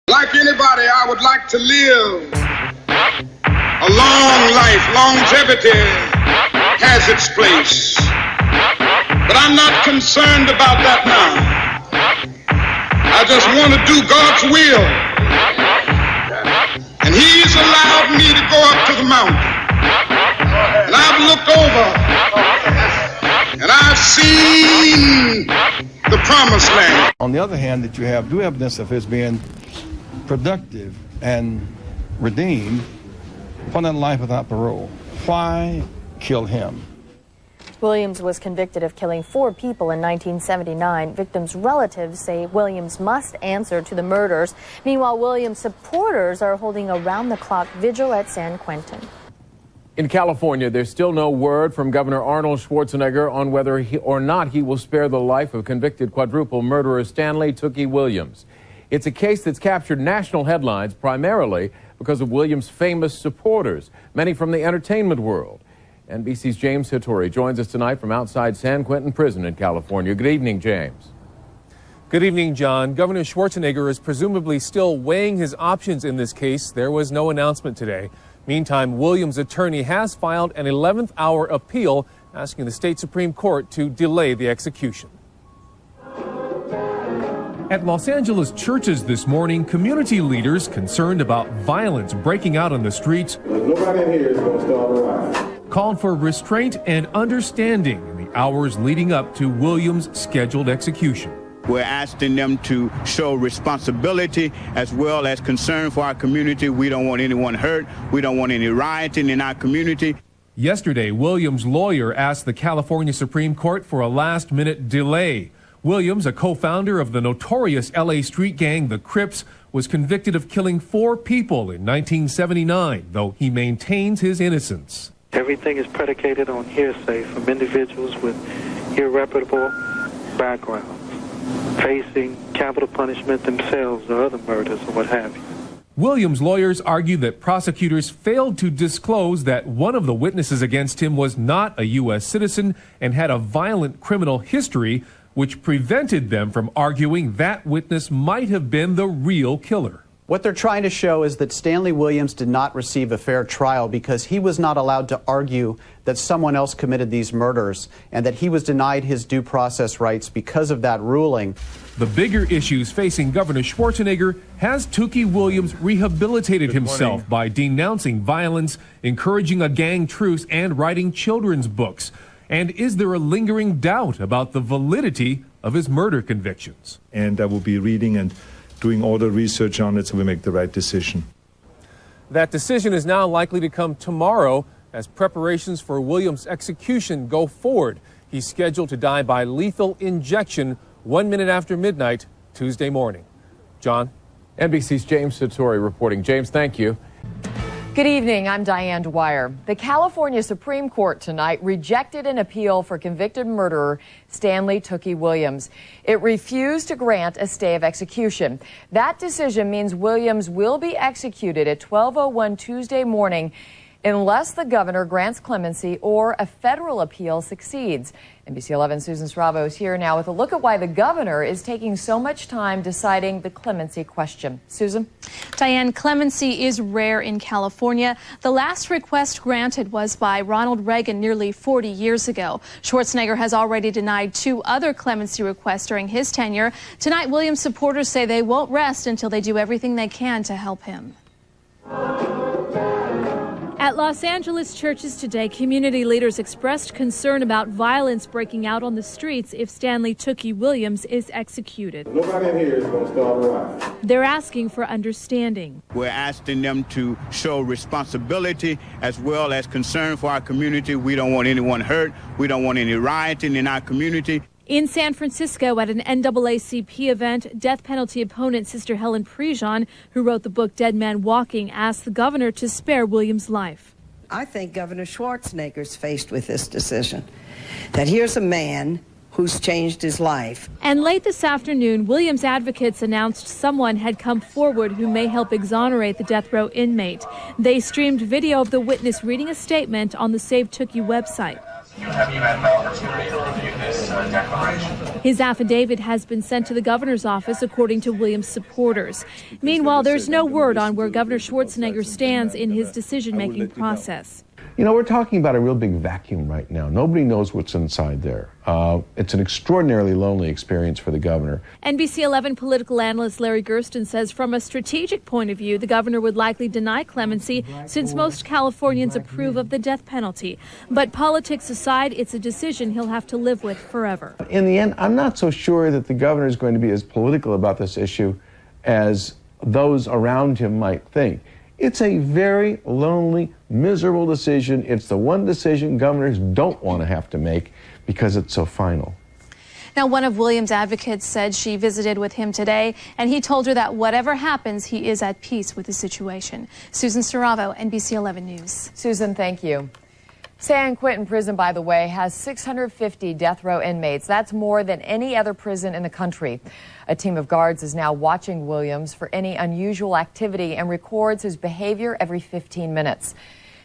Like anybody, I would like to live a long life. Longevity has its place. But I'm not concerned about that now. I just want to do God's will. And He's allowed me to go up to the mountain. And I've looked over and I've seen the promised land. On the other hand, that you have new evidence of his being productive and redeemed upon that life without parole. Why kill him? Williams was convicted of killing 4 people in 1979. Victims' relatives say Williams must answer to the murders. Meanwhile, Williams' supporters are holding around-the-clock vigil at San Quentin. In California, there's still no word from Governor Arnold Schwarzenegger on whether or not he will spare the life of convicted quadruple murderer Stanley Tookie Williams. It's a case that's captured national headlines primarily because of Williams' famous supporters, many from the entertainment world. NBC's James Hittori joins us tonight from outside San Quentin Prison in California. Good evening, James. Good evening, John. Governor Schwarzenegger is presumably still weighing his options in this case. There was no announcement today. Meantime, Williams' attorney has filed an 11th hour appeal asking the state Supreme Court to delay the execution. At Los Angeles churches this morning, community leaders concerned about violence breaking out on the streets Nobody in here is going to start a riot. called for restraint and understanding in the hours leading up to Williams' scheduled execution. We're asking them to show responsibility as well as concern for our community. We don't want anyone hurt. We don't want any rioting in our community. Yesterday, Williams' lawyer asked the California Supreme Court for a last-minute delay. Williams, a co-founder of the notorious L.A. street gang, the Crips, was convicted of killing 4 people in 1979, though he maintains his innocence. Everything is predicated on hearsay from individuals with irreputable backgrounds, facing capital punishment themselves or other murders or what have you. Williams' lawyers argue that prosecutors failed to disclose that one of the witnesses against him was not a U.S. citizen and had a violent criminal history, which prevented them from arguing that witness might have been the real killer. What they're trying to show is that Stanley Williams did not receive a fair trial because he was not allowed to argue that someone else committed these murders and that he was denied his due process rights because of that ruling. The bigger issues facing Governor Schwarzenegger: has Tookie Williams rehabilitated himself by denouncing violence, encouraging a gang truce, and writing children's books? And is there a lingering doubt about the validity of his murder convictions? And I will be reading and doing all the research on it so we make the right decision. That decision is now likely to come tomorrow as preparations for Williams' execution go forward. He's scheduled to die by lethal injection 1 minute after midnight Tuesday morning. John? NBC's James Hittori reporting. James, thank you. Good evening, I'm Diane Dwyer. The California Supreme Court tonight rejected an appeal for convicted murderer Stanley Tookie Williams. It refused to grant a stay of execution. That decision means Williams will be executed at 12:01 Tuesday morning unless the governor grants clemency or a federal appeal succeeds. NBC 11's Susan Sravo is here now with a look at why the governor is taking so much time deciding the clemency question. Susan? Diane, clemency is rare in California. The last request granted was by Ronald Reagan nearly 40 years ago. Schwarzenegger has already denied 2 other clemency requests during his tenure. Tonight, Williams supporters say they won't rest until they do everything they can to help him. At Los Angeles churches today, community leaders expressed concern about violence breaking out on the streets if Stanley Tookie Williams is executed. Nobody in here is going to start a riot. They're asking for understanding. We're asking them to show responsibility as well as concern for our community. We don't want anyone hurt. We don't want any rioting in our community. In San Francisco at an NAACP event, death penalty opponent Sister Helen Prejean, who wrote the book Dead Man Walking, asked the governor to spare Williams' life. I think Governor Schwarzenegger's faced with this decision, that here's a man who's changed his life. And late this afternoon, Williams advocates announced someone had come forward who may help exonerate the death row inmate. They streamed video of the witness reading a statement on the Save Tookie website. Have you had an opportunity to review this declaration? His affidavit has been sent to the governor's office, according to Williams' supporters. Meanwhile, there's no word on where Governor Schwarzenegger stands in his decision-making process. You know, we're talking about a real big vacuum right now. Nobody knows what's inside there. It's an extraordinarily lonely experience for the governor. NBC 11 political analyst Larry Gersten says from a strategic point of view, the governor would likely deny clemency since most Californians approve of the death penalty. But politics aside, it's a decision he'll have to live with forever. In the end, I'm not so sure that the governor is going to be as political about this issue as those around him might think. It's a very lonely, miserable decision. It's the one decision governors don't want to have to make because it's so final. Now, one of Williams' advocates said she visited with him today, and he told her that whatever happens, he is at peace with the situation. Susan Saravo, NBC 11 News. Susan, thank you. San Quentin Prison, by the way, has 650 death row inmates. That's more than any other prison in the country. A team of guards is now watching Williams for any unusual activity and records his behavior every 15 minutes.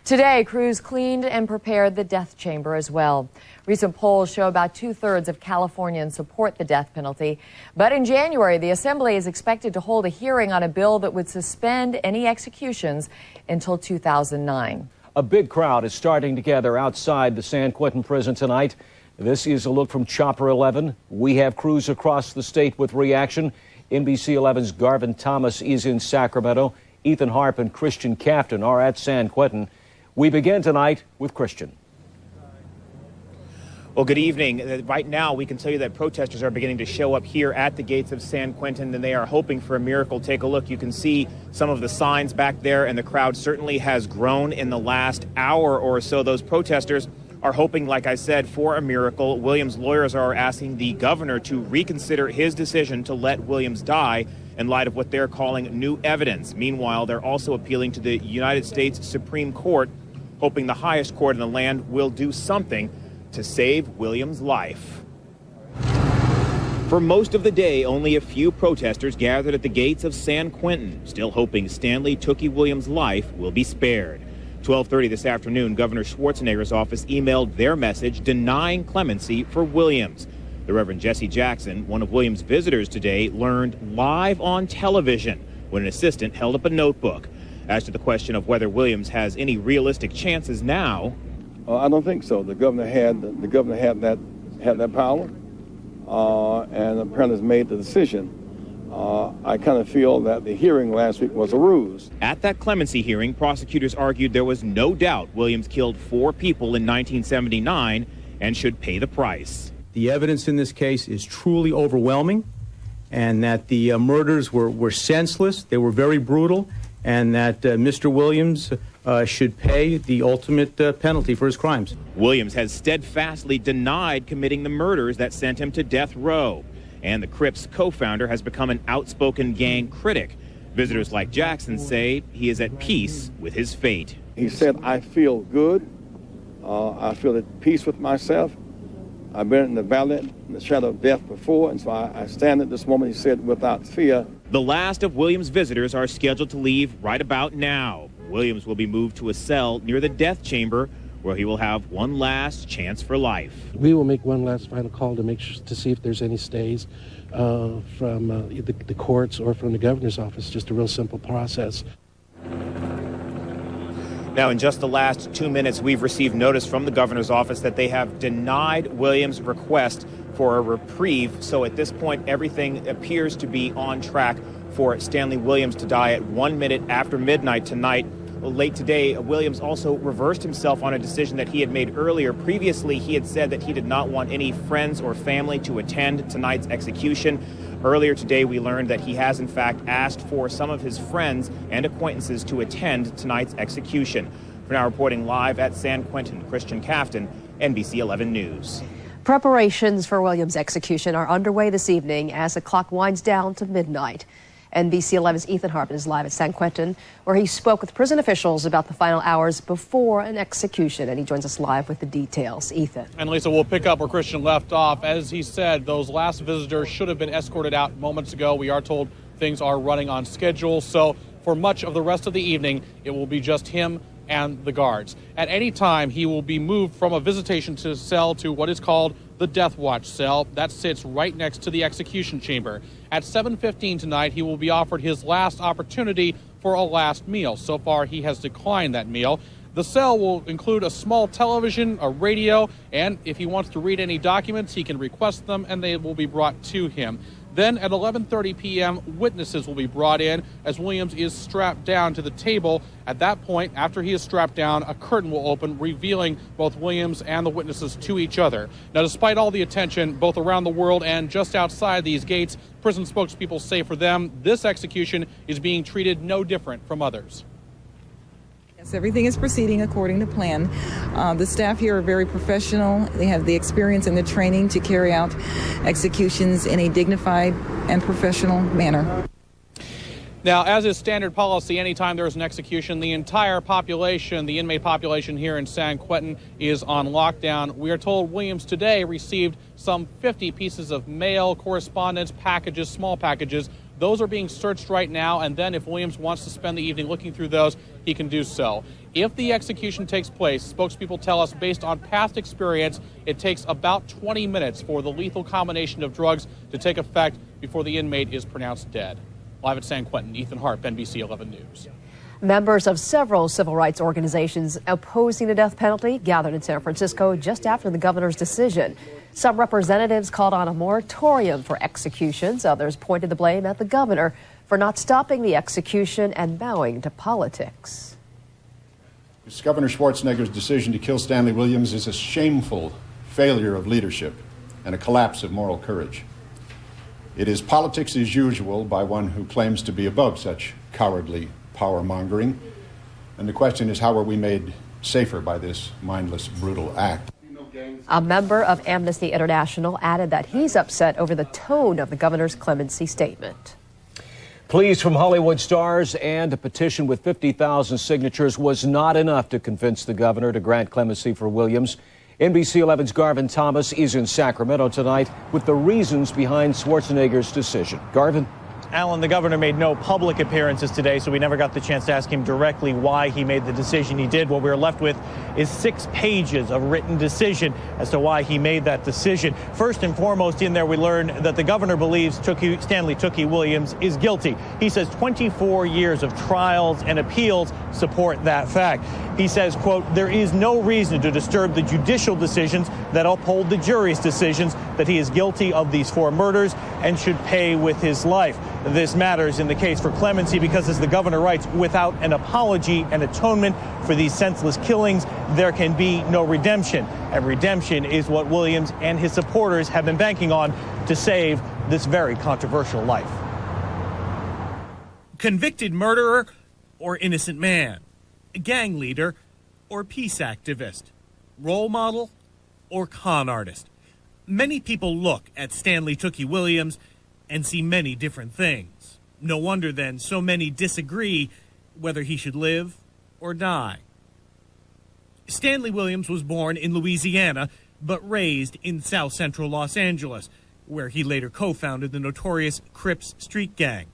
Today, crews cleaned and prepared the death chamber as well. Recent polls show about 2/3 of Californians support the death penalty. But in January, the Assembly is expected to hold a hearing on a bill that would suspend any executions until 2009. A big crowd is starting to gather outside the San Quentin prison tonight. This is a look from Chopper 11. We have crews across the state with reaction. NBC 11's Garvin Thomas is in Sacramento. Ethan Harp and Christian Cafton are at San Quentin. We begin tonight with Christian. Well, good evening. Right now, we can tell you that protesters are beginning to show up here at the gates of San Quentin, and they are hoping for a miracle. Take a look. You can see some of the signs back there, and the crowd certainly has grown in the last hour or so. Those protesters are hoping, like I said, for a miracle. Williams' lawyers are asking the governor to reconsider his decision to let Williams die in light of what they're calling new evidence. Meanwhile, they're also appealing to the United States Supreme Court, hoping the highest court in the land will do something to save Williams' life. For most of the day, only a few protesters gathered at the gates of San Quentin, still hoping Stanley Tookie Williams' life will be spared. 12:30 this afternoon, Governor Schwarzenegger's office emailed their message denying clemency for Williams. The Reverend Jesse Jackson, one of Williams' visitors today, learned live on television when an assistant held up a notebook. As to the question of whether Williams has any realistic chances now, I don't think so. The governor had that power, and apparently has made the decision. I kind of feel that the hearing last week was a ruse. At that clemency hearing, prosecutors argued there was no doubt Williams killed 4 people in 1979 and should pay the price. The evidence in this case is truly overwhelming, and that the murders were senseless, they were very brutal, and that Mr. Williams should pay the ultimate penalty for his crimes. Williams has steadfastly denied committing the murders that sent him to death row. And the Crips co-founder has become an outspoken gang critic. Visitors like Jackson say he is at peace with his fate. He said, I feel good. I feel at peace with myself. I've been in the valley, in the shadow of death before, and so I stand at this moment, he said, without fear. The last of Williams' visitors are scheduled to leave right about now. Williams will be moved to a cell near the death chamber, where he will have one last chance for life. We will make one last final call to to see if there's any stays from the courts or from the governor's office. Just a real simple process. Now, in just the last 2 minutes, we've received notice from the governor's office that they have denied Williams' request for a reprieve. So at this point, everything appears to be on track for Stanley Williams to die at 1 minute after midnight tonight. Late today, Williams also reversed himself on a decision that he had made earlier. Previously, he had said that he did not want any friends or family to attend tonight's execution. Earlier today, we learned that he has, in fact, asked for some of his friends and acquaintances to attend tonight's execution. For now, reporting live at San Quentin, Christian Cafton, NBC 11 News. Preparations for Williams' execution are underway this evening as the clock winds down to midnight. NBC 11's Ethan Harp is live at San Quentin, where he spoke with prison officials about the final hours before an execution, and he joins us live with the details. Ethan. And Lisa, we'll pick up where Christian left off. As he said, those last visitors should have been escorted out moments ago. We are told things are running on schedule, so for much of the rest of the evening, it will be just him and the guards. At any time, he will be moved from a visitation cell to what is called the Death Watch cell. That sits right next to the execution chamber. At 7:15 tonight, he will be offered his last opportunity for a last meal. So far, he has declined that meal. The cell will include a small television, a radio, and if he wants to read any documents, he can request them and they will be brought to him. Then at 11:30 p.m., witnesses will be brought in as Williams is strapped down to the table. At that point, after he is strapped down, a curtain will open, revealing both Williams and the witnesses to each other. Now, despite all the attention, both around the world and just outside these gates, prison spokespeople say for them, this execution is being treated no different from others. Yes, everything is proceeding according to plan. The staff here are very professional. They have the experience and the training to carry out executions in a dignified and professional manner. Now, as is standard policy, anytime there is an execution, the entire population, the inmate population here in San Quentin, is on lockdown. We are told Williams today received some 50 pieces of mail, correspondence, packages, small packages. Those are being searched right now, and then if Williams wants to spend the evening looking through those, he can do so. If the execution takes place, spokespeople tell us, based on past experience, it takes about 20 minutes for the lethal combination of drugs to take effect before the inmate is pronounced dead. Live at San Quentin, Ethan Harp, NBC 11 News. Members of several civil rights organizations opposing the death penalty gathered in San Francisco just after the governor's decision. Some representatives called on a moratorium for executions. Others pointed the blame at the governor for not stopping the execution and bowing to politics. Governor Schwarzenegger's decision to kill Stanley Williams is a shameful failure of leadership and a collapse of moral courage. It is politics as usual by one who claims to be above such cowardly power-mongering. And the question is, how are we made safer by this mindless, brutal act? A member of Amnesty International added that he's upset over the tone of the governor's clemency statement. Pleas from Hollywood stars and a petition with 50,000 signatures was not enough to convince the governor to grant clemency for Williams. NBC 11's Garvin Thomas is in Sacramento tonight with the reasons behind Schwarzenegger's decision. Garvin? Alan, the governor made no public appearances today, so we never got the chance to ask him directly why he made the decision he did. What we were left with is 6 pages of written decision as to why he made that decision. First and foremost in there, we learn that the governor believes Stanley Tookie Williams is guilty. He says 24 years of trials and appeals support that fact. He says, quote, there is no reason to disturb the judicial decisions that uphold the jury's decisions that he is guilty of these 4 murders and should pay with his life. This matters in the case for clemency because, as the governor writes, without an apology and atonement for these senseless killings, there can be no redemption. And redemption is what Williams and his supporters have been banking on to save this very controversial life. Convicted murderer or innocent man? Gang leader or peace activist? Role model or con artist? Many people look at Stanley Tookie Williams and see many different things. No wonder then so many disagree whether he should live or die. Stanley Williams was born in Louisiana but raised in South Central Los Angeles, where he later co-founded the notorious Crips street gang.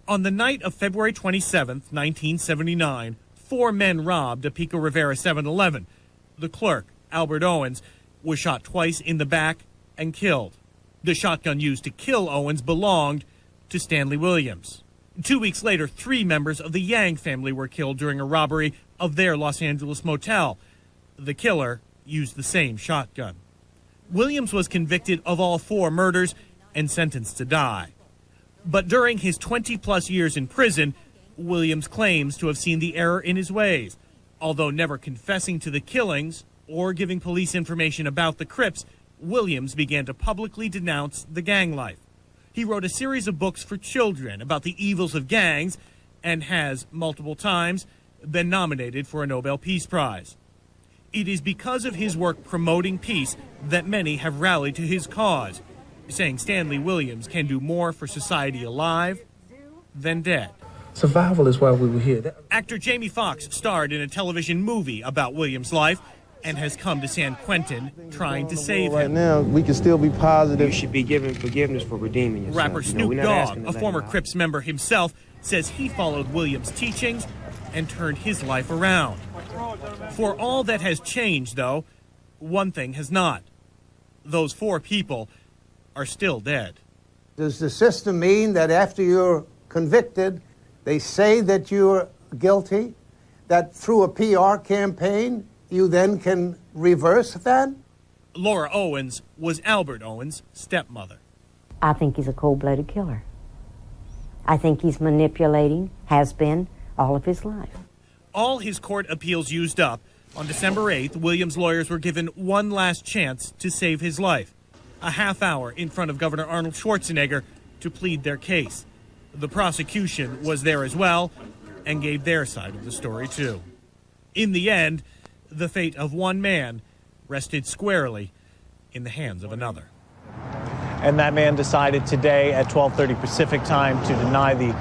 On the night of February 27, 1979, 4 men robbed a Pico Rivera 7-Eleven. The clerk, Albert Owens, was shot twice in the back and killed. The shotgun used to kill Owens belonged to Stanley Williams. 2 weeks later, 3 members of the Yang family were killed during a robbery of their Los Angeles motel. The killer used the same shotgun. Williams was convicted of all 4 murders and sentenced to die. But during his 20-plus years in prison, Williams claims to have seen the error in his ways. Although never confessing to the killings or giving police information about the Crips, Williams began to publicly denounce the gang life. He wrote a series of books for children about the evils of gangs and has, multiple times, been nominated for a Nobel Peace Prize. It is because of his work promoting peace that many have rallied to his cause, saying Stanley Williams can do more for society alive than dead. Survival is why we were here. Actor Jamie Foxx starred in a television movie about Williams' life and has come to San Quentin trying to save him. Right now, we can still be positive. You should be given forgiveness for redeeming yourself. Rapper Snoop Dogg, a former Crips member himself, says he followed Williams' teachings and turned his life around. For all that has changed, though, one thing has not. Those 4 people are still dead. Does the system mean that after you're convicted, they say that you're guilty, that through a PR campaign, you then can reverse that? Laura Owens was Albert Owens' stepmother. I think he's a cold-blooded killer. I think he's manipulating, has been, all of his life. All his court appeals used up, on December 8th, Williams' lawyers were given one last chance to save his life. A half hour in front of Governor Arnold Schwarzenegger to plead their case. The prosecution was there as well and gave their side of the story too. In the end, the fate of one man rested squarely in the hands of another. And that man decided today at 12:30 Pacific time to deny the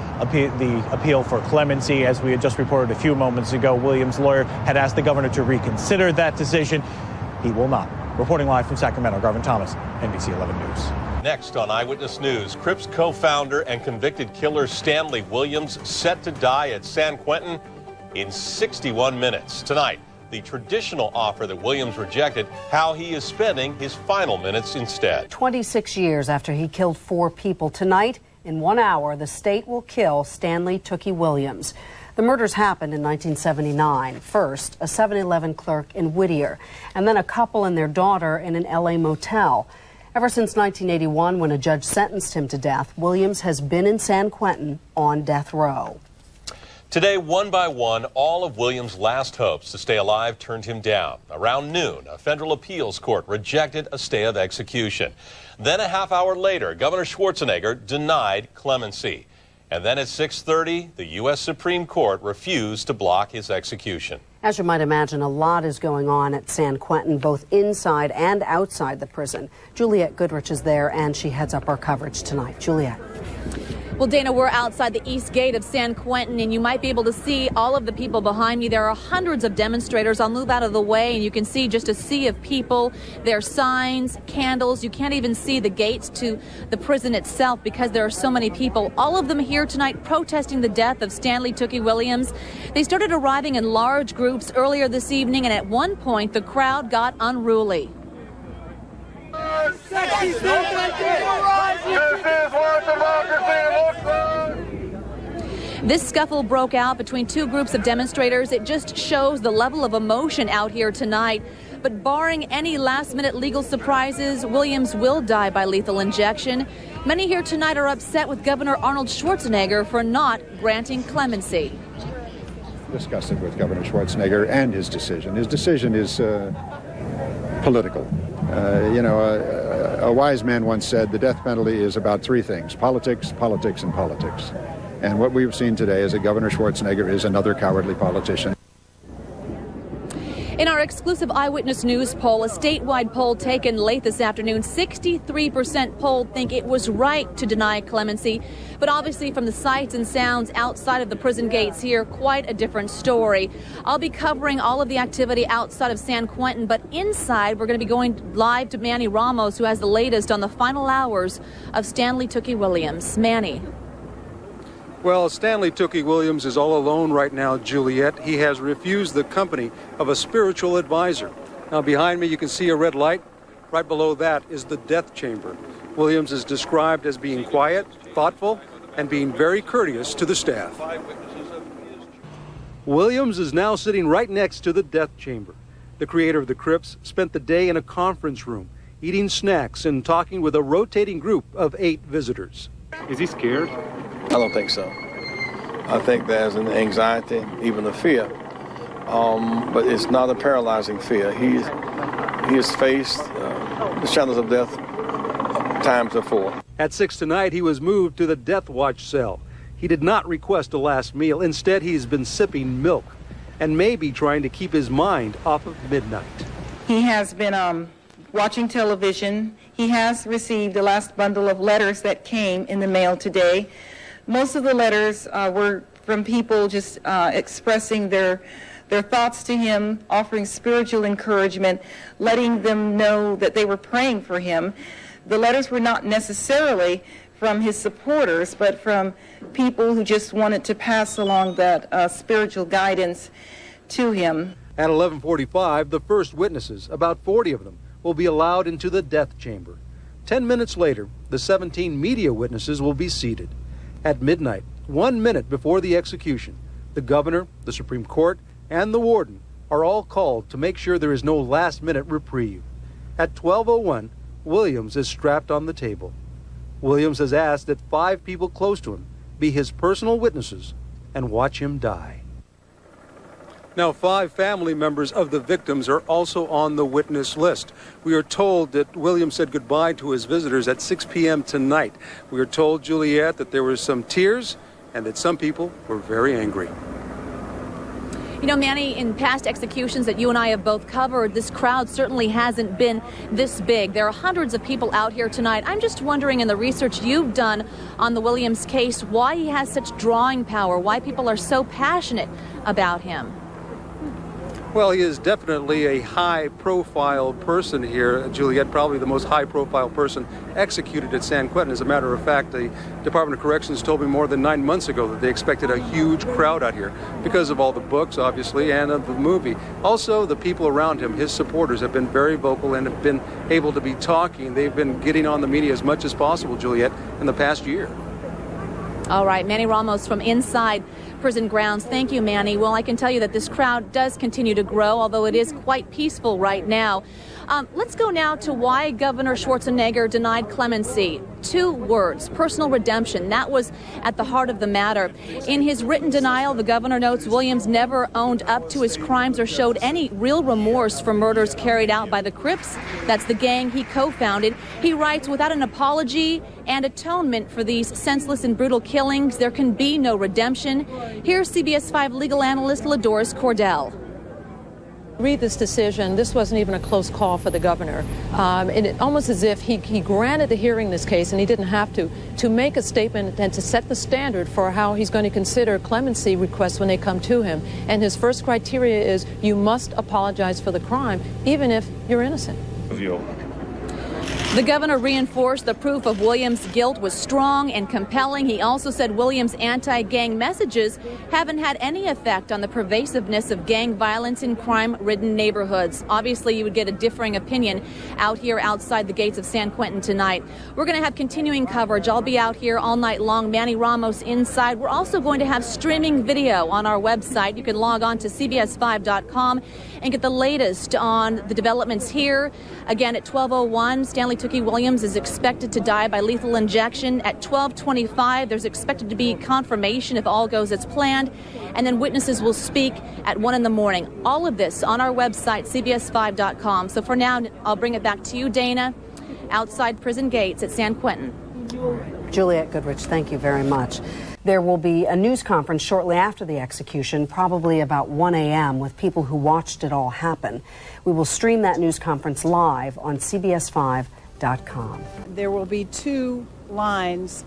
appeal for clemency. As we had just reported a few moments ago, Williams' lawyer had asked the governor to reconsider that decision. He will not. Reporting live from Sacramento, Garvin Thomas, NBC 11 News. Next on Eyewitness News, Crips co-founder and convicted killer Stanley Williams set to die at San Quentin in 61 minutes. Tonight, the traditional offer that Williams rejected, how he is spending his final minutes instead. 26 years after he killed 4 people, tonight, in 1 hour, the state will kill Stanley Tookie Williams. The murders happened in 1979. First, a 7-Eleven clerk in Whittier, and then a couple and their daughter in an L.A. motel. Ever since 1981, when a judge sentenced him to death, Williams has been in San Quentin on death row. Today, one by one, all of Williams' last hopes to stay alive turned him down. Around noon, a federal appeals court rejected a stay of execution. Then a half hour later, Governor Schwarzenegger denied clemency. And then at 6:30, the U.S. Supreme Court refused to block his execution. As you might imagine, a lot is going on at San Quentin, both inside and outside the prison. Juliette Goodrich is there, and she heads up our coverage tonight. Juliette. Well, Dana, we're outside the east gate of San Quentin, and you might be able to see all of the people behind me. There are hundreds of demonstrators. I'll move out of the way, and you can see just a sea of people. There are signs, candles. You can't even see the gates to the prison itself because there are so many people. All of them here tonight protesting the death of Stanley Tookie Williams. They started arriving in large groups earlier this evening, and at one point, the crowd got unruly. This scuffle broke out between 2 groups of demonstrators. It just shows the level of emotion out here tonight. But barring any last-minute legal surprises, Williams will die by lethal injection. Many here tonight are upset with Governor Arnold Schwarzenegger for not granting clemency. Discussed it with Governor Schwarzenegger and his decision. His decision is political. A wise man once said the death penalty is about 3 things: politics, politics, and politics. And what we've seen today is that Governor Schwarzenegger is another cowardly politician. In our exclusive Eyewitness News poll, a statewide poll taken late this afternoon, 63% polled think it was right to deny clemency. But obviously from the sights and sounds outside of the prison gates here, quite a different story. I'll be covering all of the activity outside of San Quentin, but inside we're going to be going live to Manny Ramos, who has the latest on the final hours of Stanley Tookie Williams. Manny. Well, Stanley Tookie Williams is all alone right now, Juliette. He has refused the company of a spiritual advisor. Now, behind me, you can see a red light. Right below that is the death chamber. Williams is described as being quiet, thoughtful, and being very courteous to the staff. Williams is now sitting right next to the death chamber. The creator of the Crips spent the day in a conference room, eating snacks and talking with a rotating group of 8 visitors. Is he scared? I don't think so. I think there's an anxiety, even a fear, but it's not a paralyzing fear. He has faced the shadows of death times before. At 6 tonight, he was moved to the death watch cell. He did not request a last meal. Instead, he's been sipping milk and maybe trying to keep his mind off of midnight. He has been watching television. He has received the last bundle of letters that came in the mail today. Most of the letters were from people just expressing their thoughts to him, offering spiritual encouragement, letting them know that they were praying for him. The letters were not necessarily from his supporters, but from people who just wanted to pass along that spiritual guidance to him. At 11:45, the first witnesses, about 40 of them, will be allowed into the death chamber. 10 minutes later, the 17 media witnesses will be seated. At midnight, 1 minute before the execution, the governor, the Supreme Court, and the warden are all called to make sure there is no last-minute reprieve. At 12:01, Williams is strapped on the table. Williams has asked that 5 people close to him be his personal witnesses and watch him die. Now, 5 family members of the victims are also on the witness list. We are told that Williams said goodbye to his visitors at 6 p.m. tonight. We are told, Juliet, that there were some tears and that some people were very angry. You know, Manny, in past executions that you and I have both covered, this crowd certainly hasn't been this big. There are hundreds of people out here tonight. I'm just wondering, in the research you've done on the Williams case, why he has such drawing power, why people are so passionate about him. Well, he is definitely a high-profile person here, Juliet, probably the most high-profile person executed at San Quentin. As a matter of fact, the Department of Corrections told me more than 9 months ago that they expected a huge crowd out here because of all the books, obviously, and of the movie. Also, the people around him, his supporters, have been very vocal and have been able to be talking. They've been getting on the media as much as possible, Juliet, in the past year. All right, Manny Ramos from inside prison grounds. Thank you, Manny. Well, I can tell you that this crowd does continue to grow, although it is quite peaceful right now. Let's go now to why Governor Schwarzenegger denied clemency. 2 words: personal redemption. That was at the heart of the matter. In his written denial, the governor notes Williams never owned up to his crimes or showed any real remorse for murders carried out by the Crips. That's the gang he co-founded. He writes, without an apology and atonement for these senseless and brutal killings, there can be no redemption. Here's CBS 5 legal analyst LaDoris Cordell. Read this decision. This wasn't even a close call for the governor. And it almost as if he granted the hearing this case, and he didn't have to make a statement and to set the standard for how he's going to consider clemency requests when they come to him. And his first criteria is you must apologize for the crime, even if you're innocent. The governor reinforced the proof of Williams' guilt was strong and compelling. He also said Williams' anti-gang messages haven't had any effect on the pervasiveness of gang violence in crime-ridden neighborhoods. Obviously, you would get a differing opinion out here outside the gates of San Quentin tonight. We're going to have continuing coverage. I'll be out here all night long. Manny Ramos inside. We're also going to have streaming video on our website. You can log on to CBS5.com and get the latest on the developments here. Again, at 12:01, Stanley Tookie Williams is expected to die by lethal injection. At 12:25, there's expected to be confirmation if all goes as planned. And then witnesses will speak at 1 in the morning. All of this on our website, CBS5.com. So for now, I'll bring it back to you, Dana, outside prison gates at San Quentin. Juliet Goodrich, thank you very much. There will be a news conference shortly after the execution, probably about 1 a.m., with people who watched it all happen. We will stream that news conference live on CBS5.com. There will be 2 lines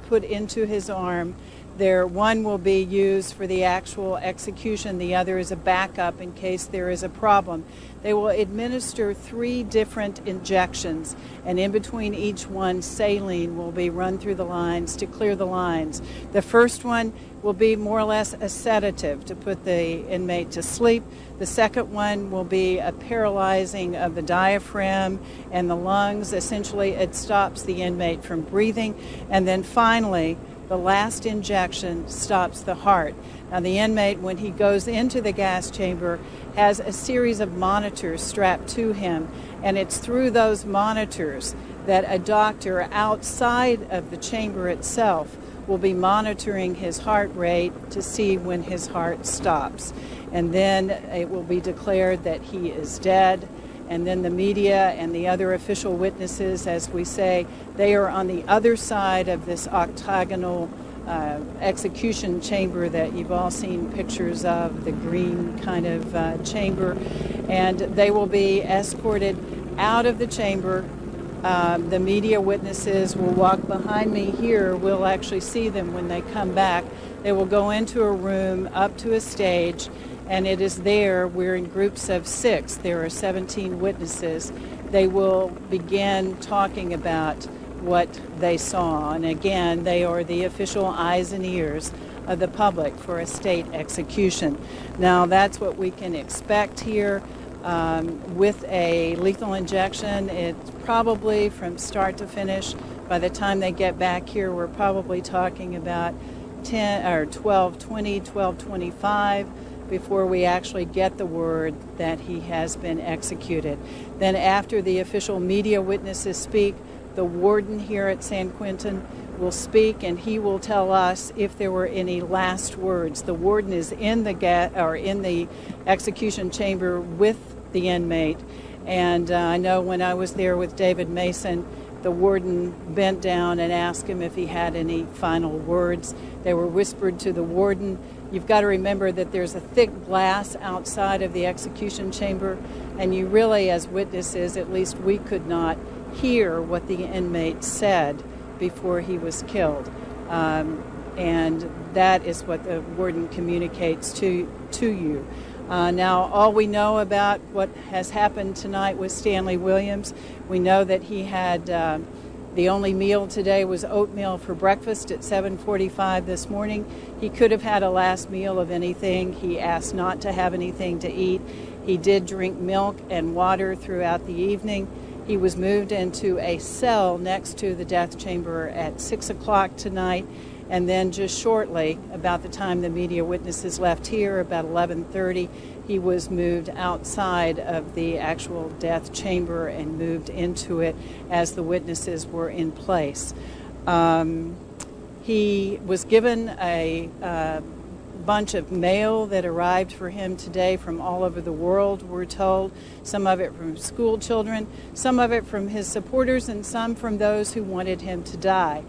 put into his arm. One will be used for the actual execution. The other is a backup in case there is a problem. They will administer 3 different injections, and in between each one, saline will be run through the lines to clear the lines. The first one will be more or less a sedative to put the inmate to sleep. The second one will be a paralyzing of the diaphragm and the lungs. Essentially, it stops the inmate from breathing. And then finally, the last injection stops the heart. Now, the inmate, when he goes into the gas chamber, has a series of monitors strapped to him, and it's through those monitors that a doctor outside of the chamber itself will be monitoring his heart rate to see when his heart stops. And then it will be declared that he is dead. And then the media and the other official witnesses, as we say, they are on the other side of this octagonal execution chamber that you've all seen pictures of, the green kind of chamber. And they will be escorted out of the chamber. The media witnesses will walk behind me here. We'll actually see them when they come back. They will go into a room up to a stage, and it is there, we're in groups of 6. There are 17 witnesses. They will begin talking about what they saw. And again, they are the official eyes and ears of the public for a state execution. Now, that's what we can expect here. With a lethal injection, it's probably from start to finish. By the time they get back here, we're probably talking about 12:20, 12:25 before we actually get the word that he has been executed. Then after the official media witnesses speak, the warden here at San Quentin will speak, and he will tell us if there were any last words. The warden is in the execution chamber with the inmate, and I know when I was there with David Mason, the warden bent down and asked him if he had any final words. They were whispered to the warden. You've got to remember that there's a thick glass outside of the execution chamber, and you really, as witnesses, at least we could not hear what the inmate said before he was killed. And that is what the warden communicates to you. Now, all we know about what has happened tonight with Stanley Williams, we know that he had the only meal today was oatmeal for breakfast at 7:45 this morning. He could have had a last meal of anything. He asked not to have anything to eat. He did drink milk and water throughout the evening. He was moved into a cell next to the death chamber at 6 o'clock tonight. And then just shortly, about the time the media witnesses left here, about 11:30, he was moved outside of the actual death chamber and moved into it as the witnesses were in place. He was given a bunch of mail that arrived for him today from all over the world, we're told. Some of it from school children, some of it from his supporters, and some from those who wanted him to die.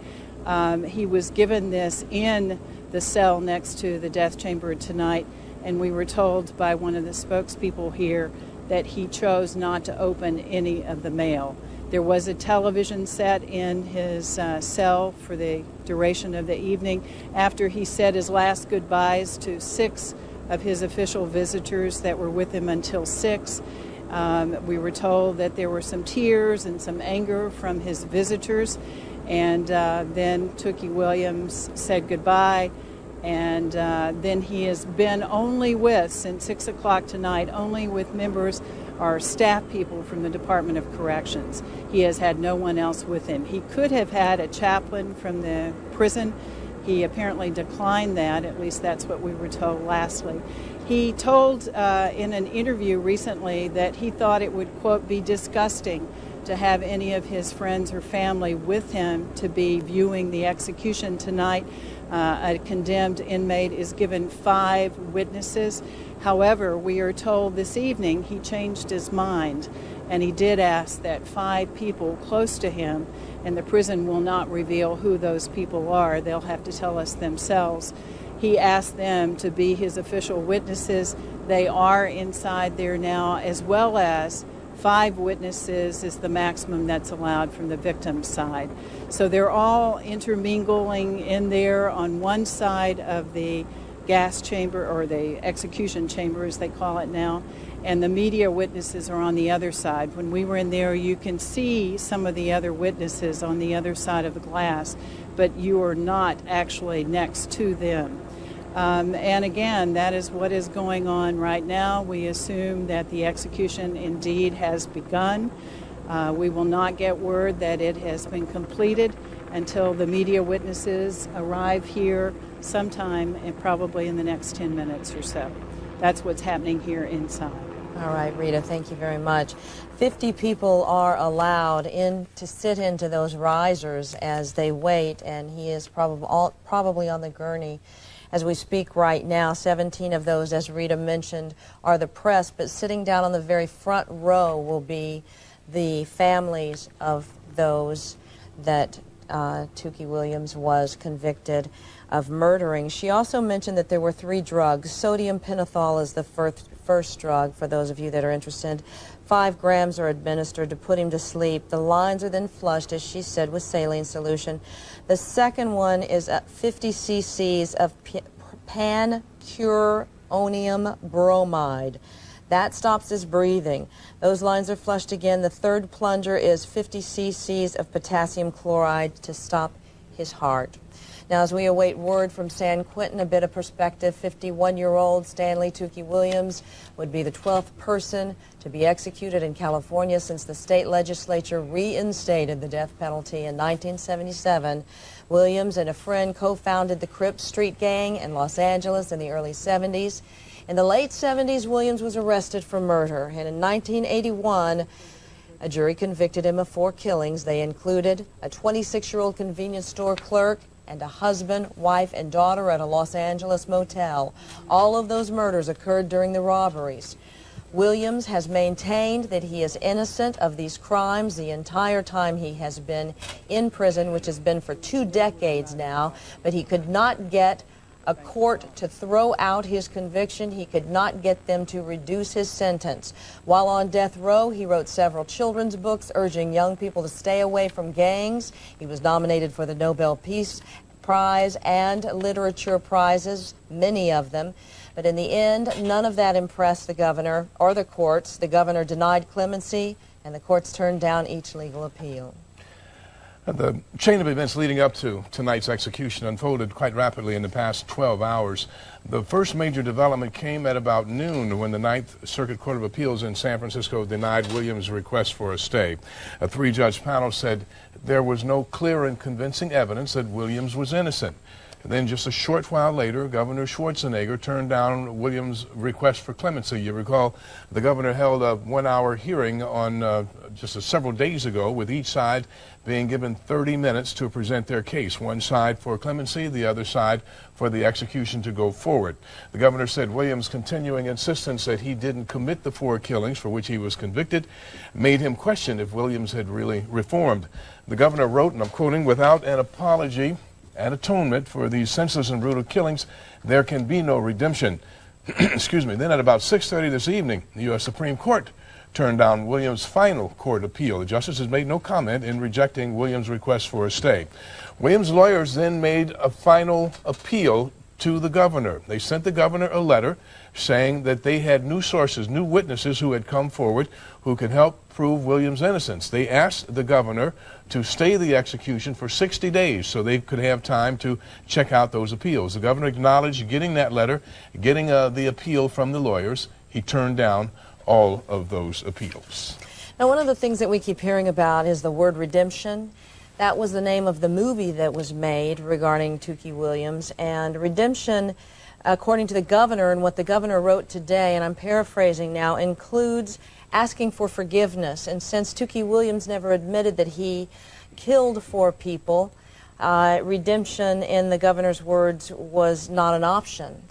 He was given this in the cell next to the death chamber tonight, and we were told by one of the spokespeople here that he chose not to open any of the mail. There was a television set in his cell for the duration of the evening. After he said his last goodbyes to 6 of his official visitors that were with him until 6, we were told that there were some tears and some anger from his visitors. And then Tookie Williams said goodbye, and then he has been only with, since 6 o'clock tonight, only with members or staff people from the Department of Corrections. He has had no one else with him. He could have had a chaplain from the prison. He apparently declined that, at least that's what we were told lastly. He told in an interview recently that he thought it would, quote, be disgusting to have any of his friends or family with him to be viewing the execution tonight. A condemned inmate is given 5 witnesses. However, we are told this evening he changed his mind, and he did ask that 5 people close to him, and the prison will not reveal who those people are. They'll have to tell us themselves. He asked them to be his official witnesses. They are inside there now, as well as 5 witnesses is the maximum that's allowed from the victim's side. So they're all intermingling in there on one side of the gas chamber, or the execution chamber as they call it now, and the media witnesses are on the other side. When we were in there, you can see some of the other witnesses on the other side of the glass, but you are not actually next to them. And again, that is what is going on right now. We assume that the execution indeed has begun. We will not get word that it has been completed until the media witnesses arrive here sometime, and probably in the next 10 minutes or so. That's what's happening here inside. All right, Rita, thank you very much. 50 people are allowed in to sit into those risers as they wait, and he is probably on the gurney as we speak right now. 17 of those, as Rita mentioned, are the press, but sitting down on the very front row will be the families of those that Tookie Williams was convicted of murdering. She also mentioned that there were 3 drugs. Sodium pentothal is the first drug, for those of you that are interested. 5 grams are administered to put him to sleep. The lines are then flushed, as she said, with saline solution. The second one is 50 cc's of pancuronium bromide. That stops his breathing. Those lines are flushed again. The third plunger is 50 cc's of potassium chloride to stop his heart. Now, as we await word from San Quentin, a bit of perspective, 51-year-old Stanley Tookie Williams would be the 12th person to be executed in California since the state legislature reinstated the death penalty in 1977. Williams and a friend co-founded the Crip Street Gang in Los Angeles in the early 70s. In the late 70s, Williams was arrested for murder, and in 1981, a jury convicted him of 4 killings. They included a 26-year-old convenience store clerk and a husband, wife, and daughter at a Los Angeles motel. All of those murders occurred during the robberies. Williams has maintained that he is innocent of these crimes the entire time he has been in prison, which has been for 2 decades now, but he could not get a court to throw out his conviction. He could not get them to reduce his sentence. While on death row, he wrote several children's books urging young people to stay away from gangs. He was nominated for the Nobel Peace Prize and literature prizes, many of them. But in the end, none of that impressed the governor or the courts. The governor denied clemency, and the courts turned down each legal appeal. The chain of events leading up to tonight's execution unfolded quite rapidly in the past 12 hours. The first major development came at about noon when the Ninth Circuit Court of Appeals in San Francisco denied Williams' request for a stay. A 3-judge panel said there was no clear and convincing evidence that Williams was innocent. And then just a short while later, Governor Schwarzenegger turned down Williams' request for clemency. You recall the governor held a 1-hour hearing on just several days ago, with each side being given 30 minutes to present their case. One side for clemency, the other side for the execution to go forward. The governor said Williams' continuing insistence that he didn't commit the 4 killings for which he was convicted made him question if Williams had really reformed. The governor wrote, and I'm quoting, "Without an apology and atonement for these senseless and brutal killings, there can be no redemption." Excuse me. Then at about 6:30 this evening, the U.S. Supreme Court turned down Williams' final court appeal. The justices made no comment in rejecting Williams' request for a stay. Williams' lawyers then made a final appeal to the governor. They sent the governor a letter saying that they had new sources, new witnesses who had come forward who could help prove Williams' innocence. They asked the governor to stay the execution for 60 days so they could have time to check out those appeals. The governor acknowledged getting that letter, getting the appeal from the lawyers. He turned down all of those appeals. Now, one of the things that we keep hearing about is the word redemption. That was the name of the movie that was made regarding Tookie Williams. And redemption, according to the governor and what the governor wrote today, and I'm paraphrasing now, includes asking for forgiveness. And since Tookie Williams never admitted that he killed 4 people, redemption, in the governor's words, was not an option.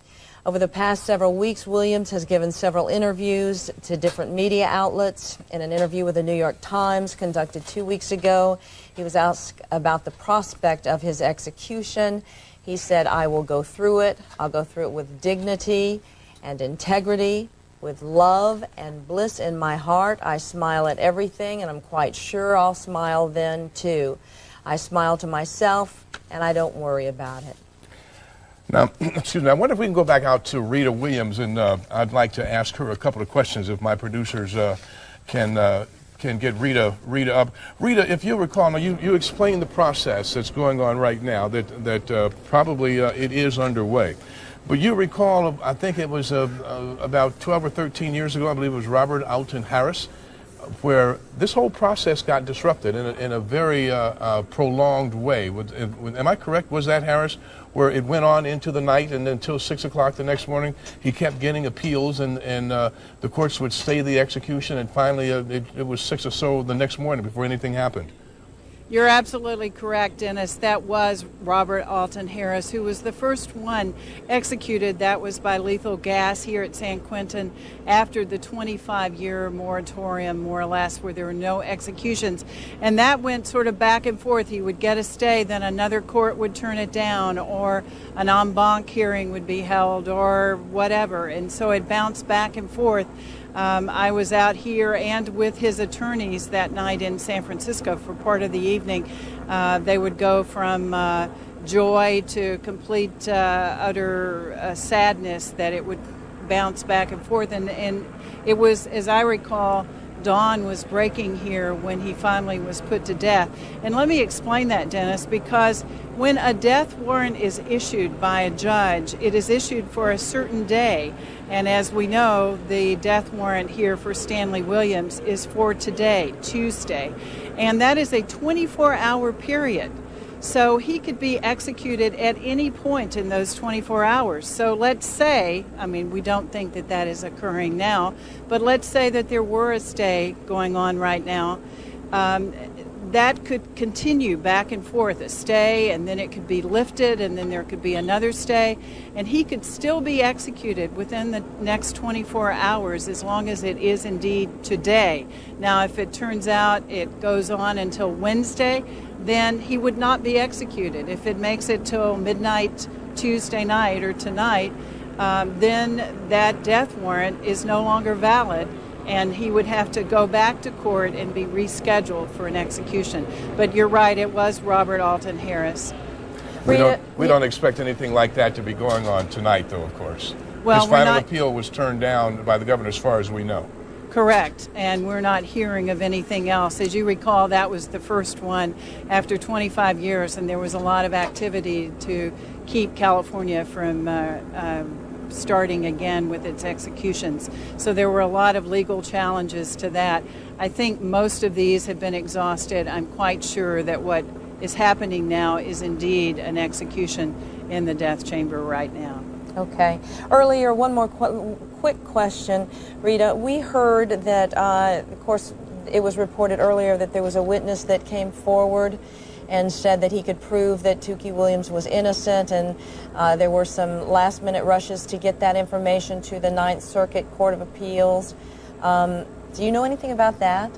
Over the past several weeks, Williams has given several interviews to different media outlets. In an interview with the New York Times conducted 2 weeks ago, he was asked about the prospect of his execution. He said, "I will go through it. I'll go through it with dignity and integrity, with love and bliss in my heart. I smile at everything, and I'm quite sure I'll smile then, too. I smile to myself, and I don't worry about it." Now, excuse me, I wonder if we can go back out to Rita Williams, and I'd like to ask her a couple of questions if my producers can get Rita up. Rita, if you recall, now you explained the process that's going on right now, that probably it is underway. But you recall, I think it was about 12 or 13 years ago, I believe it was Robert Alton Harris, where this whole process got disrupted in a very prolonged way. Am I correct? Was that Harris, where it went on into the night and until 6 o'clock the next morning? He kept getting appeals, and the courts would stay the execution, and finally it was 6 or so the next morning before anything happened. You're absolutely correct, Dennis. That was Robert Alton Harris, who was the first one executed. That was by lethal gas here at San Quentin after the 25-year moratorium, more or less, where there were no executions. And that went sort of back and forth. He would get a stay, then another court would turn it down, or an en banc hearing would be held, or whatever. And so it bounced back and forth. I was out here and with his attorneys that night in San Francisco for part of the evening. They would go from joy to complete utter sadness that it would bounced back and forth, and it was, as I recall, dawn was breaking here when he finally was put to death. And let me explain that, Dennis, because when a death warrant is issued by a judge, it is issued for a certain day. And as we know, the death warrant here for Stanley Williams is for today, Tuesday. And that is a 24-hour period. So he could be executed at any point in those 24 hours. So let's say, I mean, we don't think that that is occurring now, but let's say that there were a stay going on right now. That could continue back and forth, a stay, and then it could be lifted, and then there could be another stay, and he could still be executed within the next 24 hours as long as it is indeed today. Now, if it turns out it goes on until Wednesday, then he would not be executed. If it makes it till midnight Tuesday night or tonight, then that death warrant is no longer valid, and he would have to go back to court and be rescheduled for an execution. But you're right, it was Robert Alton Harris. We don't expect anything like that to be going on tonight, though, of course. Well, his final appeal was turned down by the governor as far as we know. Correct, and we're not hearing of anything else. As you recall, that was the first one after 25 years, and there was a lot of activity to keep California from starting again with its executions. So there were a lot of legal challenges to that. I think most of these have been exhausted. I'm quite sure that what is happening now is indeed an execution in the death chamber right now. Okay. Earlier, one more quick question, Rita. We heard that, of course, it was reported earlier that there was a witness that came forward and said that he could prove that Tookie Williams was innocent, and there were some last-minute rushes to get that information to the Ninth Circuit Court of Appeals. Do you know anything about that?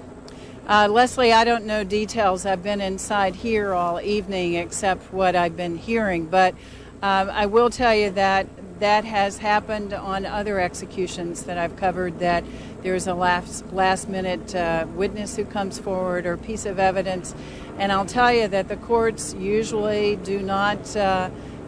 Leslie, I don't know details. I've been inside here all evening except what I've been hearing, but I will tell you that that has happened on other executions that I've covered, that there's a last-minute witness who comes forward or piece of evidence. And I'll tell you that the courts usually do not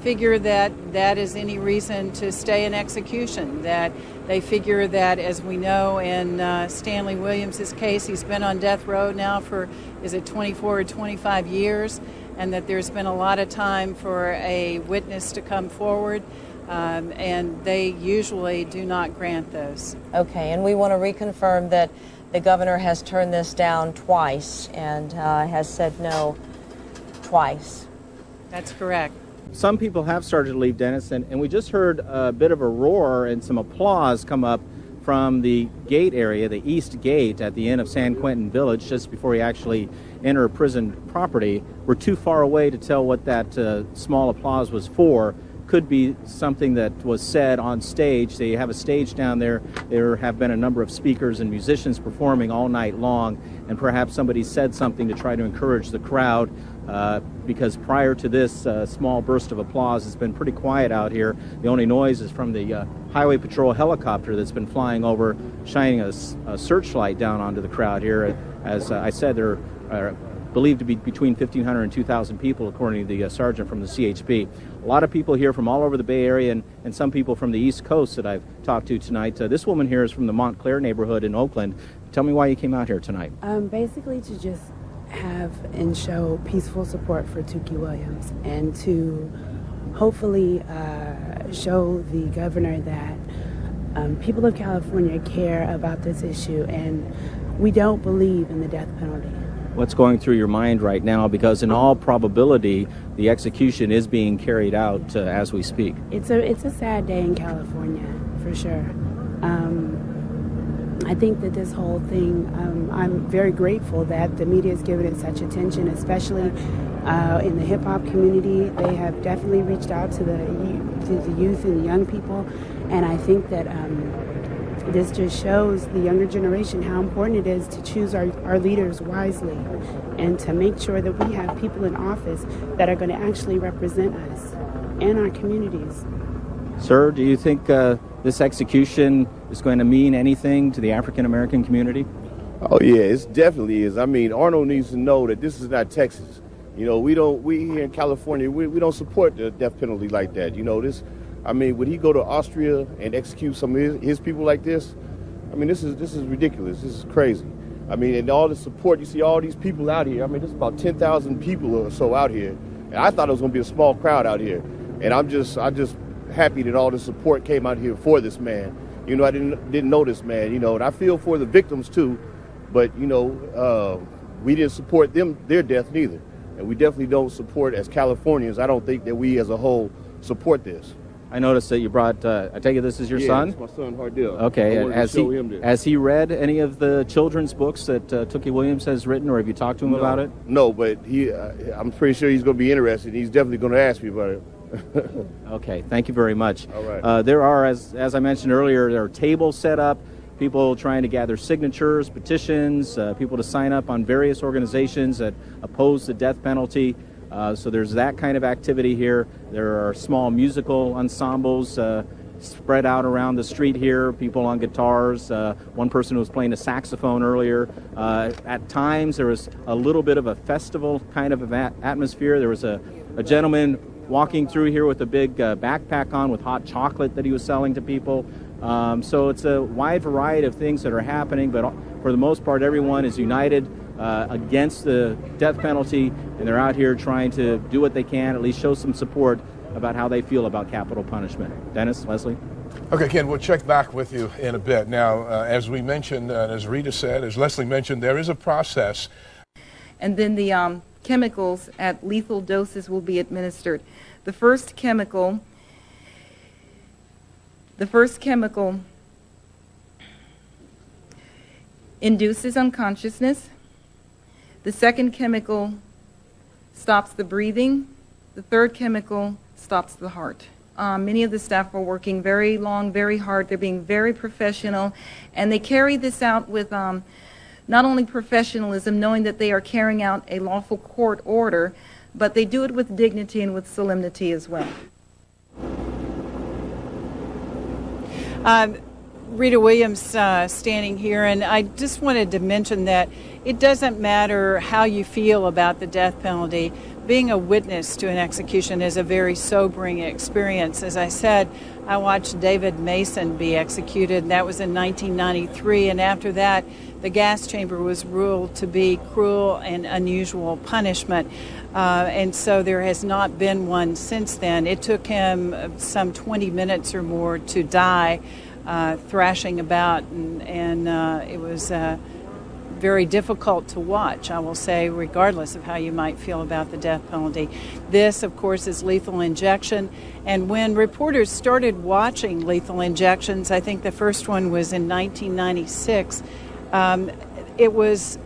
figure that that is any reason to stay in execution, that they figure that, as we know in Stanley Williams' case, he's been on death row now for, is it 24 or 25 years, and that there's been a lot of time for a witness to come forward. And they usually do not grant those. Okay, and we want to reconfirm that the governor has turned this down twice and has said no twice. That's correct. Some people have started to leave, Dennis, and we just heard a bit of a roar and some applause come up from the gate area, the east gate at the end of San Quentin Village, just before you actually enter prison property. We're too far away to tell what that small applause was for. Could be something that was said on stage. So you have a stage down there. There have been a number of speakers and musicians performing all night long, and perhaps somebody said something to try to encourage the crowd, because prior to this small burst of applause, it's been pretty quiet out here. The only noise is from the Highway Patrol helicopter that's been flying over, shining a searchlight down onto the crowd here. As I said, there are believed to be between 1,500 and 2,000 people, according to the sergeant from the CHP. A lot of people here from all over the Bay Area, and some people from the East Coast that I've talked to tonight. This woman here is from the Montclair neighborhood in Oakland. Tell me why you came out here tonight. Basically to just have and show peaceful support for Tookie Williams, and to hopefully show the governor that people of California care about this issue, and we don't believe in the death penalty. What's going through your mind right now? Because in all probability, the execution is being carried out as we speak. It's a sad day in California, for sure. I think that this whole thing, I'm very grateful that the media has given it such attention, especially in the hip-hop community. They have definitely reached out to the youth and the young people, and I think that this just shows the younger generation how important it is to choose our leaders wisely, and to make sure that we have people in office that are going to actually represent us and our communities. Sir, do you think this execution is going to mean anything to the African American community? Oh yeah, it definitely is. I mean, Arnold needs to know that this is not Texas. You know, we here in California, we don't support the death penalty like that. You know, I mean, would he go to Austria and execute some of his people like this? I mean, this is ridiculous. This is crazy. I mean, and all the support, you see all these people out here. I mean, there's about 10,000 people or so out here. And I thought it was going to be a small crowd out here. And I'm just happy that all the support came out here for this man. You know, I didn't know this man, you know, and I feel for the victims too. But, you know, we didn't support their death neither. And we definitely don't support, as Californians, I don't think that we as a whole support this. I noticed that you brought, I take it this is your son? Yeah, it's my son, Hardell. Okay, I wanted to show him this. has he read any of the children's books that Tookie Williams has written, or have you talked to him about it? No, but I'm pretty sure he's going to be interested. He's definitely going to ask me about it. Okay, thank you very much. All right. There are, as I mentioned earlier, there are tables set up, people trying to gather signatures, petitions, people to sign up on various organizations that oppose the death penalty. So there's that kind of activity here. There are small musical ensembles spread out around the street here, people on guitars. One person was playing a saxophone earlier. At times there was a little bit of a festival kind of atmosphere. There was a gentleman walking through here with a big backpack on with hot chocolate that he was selling to people. So it's a wide variety of things that are happening, but for the most part everyone is united against the death penalty, and they're out here trying to do what they can, at least show some support about how they feel about capital punishment. Dennis, Leslie? Okay, Ken, we'll check back with you in a bit. Now, as we mentioned, as Rita said, as Leslie mentioned, there is a process. And then the chemicals at lethal doses will be administered. The first chemical induces unconsciousness. The second chemical stops the breathing. The third chemical stops the heart. Many of the staff are working very long, very hard. They're being very professional, and they carry this out with not only professionalism, knowing that they are carrying out a lawful court order, but they do it with dignity and with solemnity as well. Rita Williams standing here, and I just wanted to mention that it doesn't matter how you feel about the death penalty. Being a witness to an execution is a very sobering experience. As I said, I watched David Mason be executed, and that was in 1993, and after that, the gas chamber was ruled to be cruel and unusual punishment, and so there has not been one since then. It took him some 20 minutes or more to die, thrashing about, and it was very difficult to watch, I will say, regardless of how you might feel about the death penalty. This, of course, is lethal injection, and when reporters started watching lethal injections, I think the first one was in 1996, it was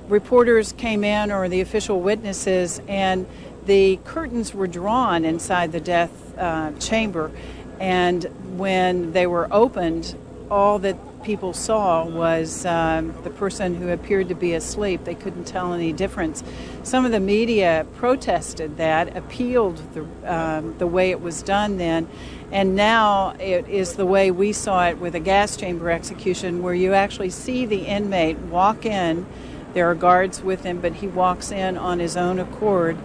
reporters came in, or the official witnesses, and the curtains were drawn inside the death chamber, and when they were opened, all that people saw was the person who appeared to be asleep. They couldn't tell any difference. Some of the media protested that, appealed the way it was done then, and now it is the way we saw it with a gas chamber execution, where you actually see the inmate walk in. There are guards with him, but he walks in on his own accord.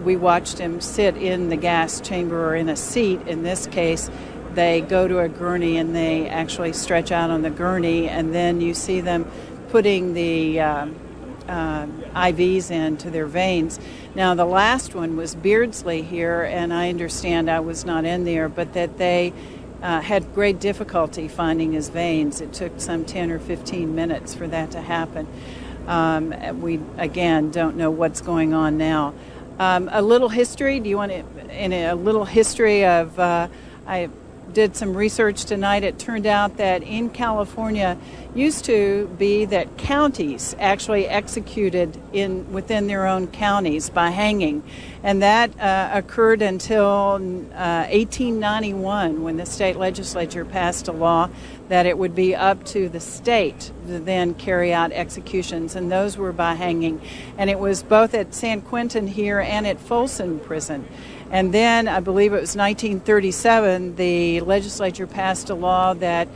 We watched him sit in the gas chamber, or in a seat in this case. They go to a gurney and they actually stretch out on the gurney, and then you see them putting the IVs into their veins. Now, the last one was Beardsley here, and I understand, I was not in there, but that they had great difficulty finding his veins. It took some 10 or 15 minutes for that to happen. We, again, don't know what's going on now. A little history, do you want to, in a little history of, I did some research tonight. It turned out that in California used to be that counties actually executed within their own counties by hanging, and that occurred until 1891, when the state legislature passed a law that it would be up to the state to then carry out executions, and those were by hanging, and it was both at San Quentin here and at Folsom Prison. And then, I believe it was 1937, the legislature passed a law that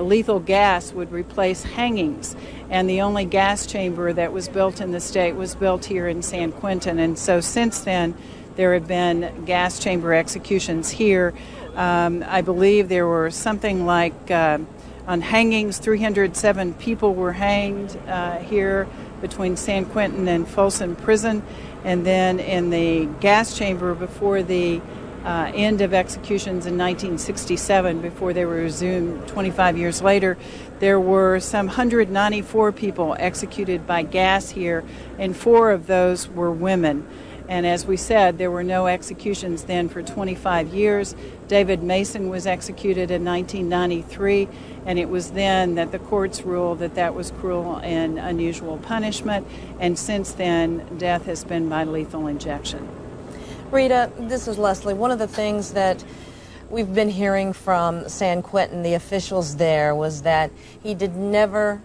lethal gas would replace hangings. And the only gas chamber that was built in the state was built here in San Quentin. And so since then, there have been gas chamber executions here. I believe there were something like, on hangings, 307 people were hanged here between San Quentin and Folsom Prison. And then in the gas chamber before the end of executions in 1967, before they were resumed 25 years later, there were some 194 people executed by gas here, and 4 of those were women. And as we said, there were no executions then for 25 years. David Mason was executed in 1993, and it was then that the courts ruled that that was cruel and unusual punishment, and since then, death has been by lethal injection. Rita, this is Leslie. One of the things that we've been hearing from San Quentin, the officials there, was that he did never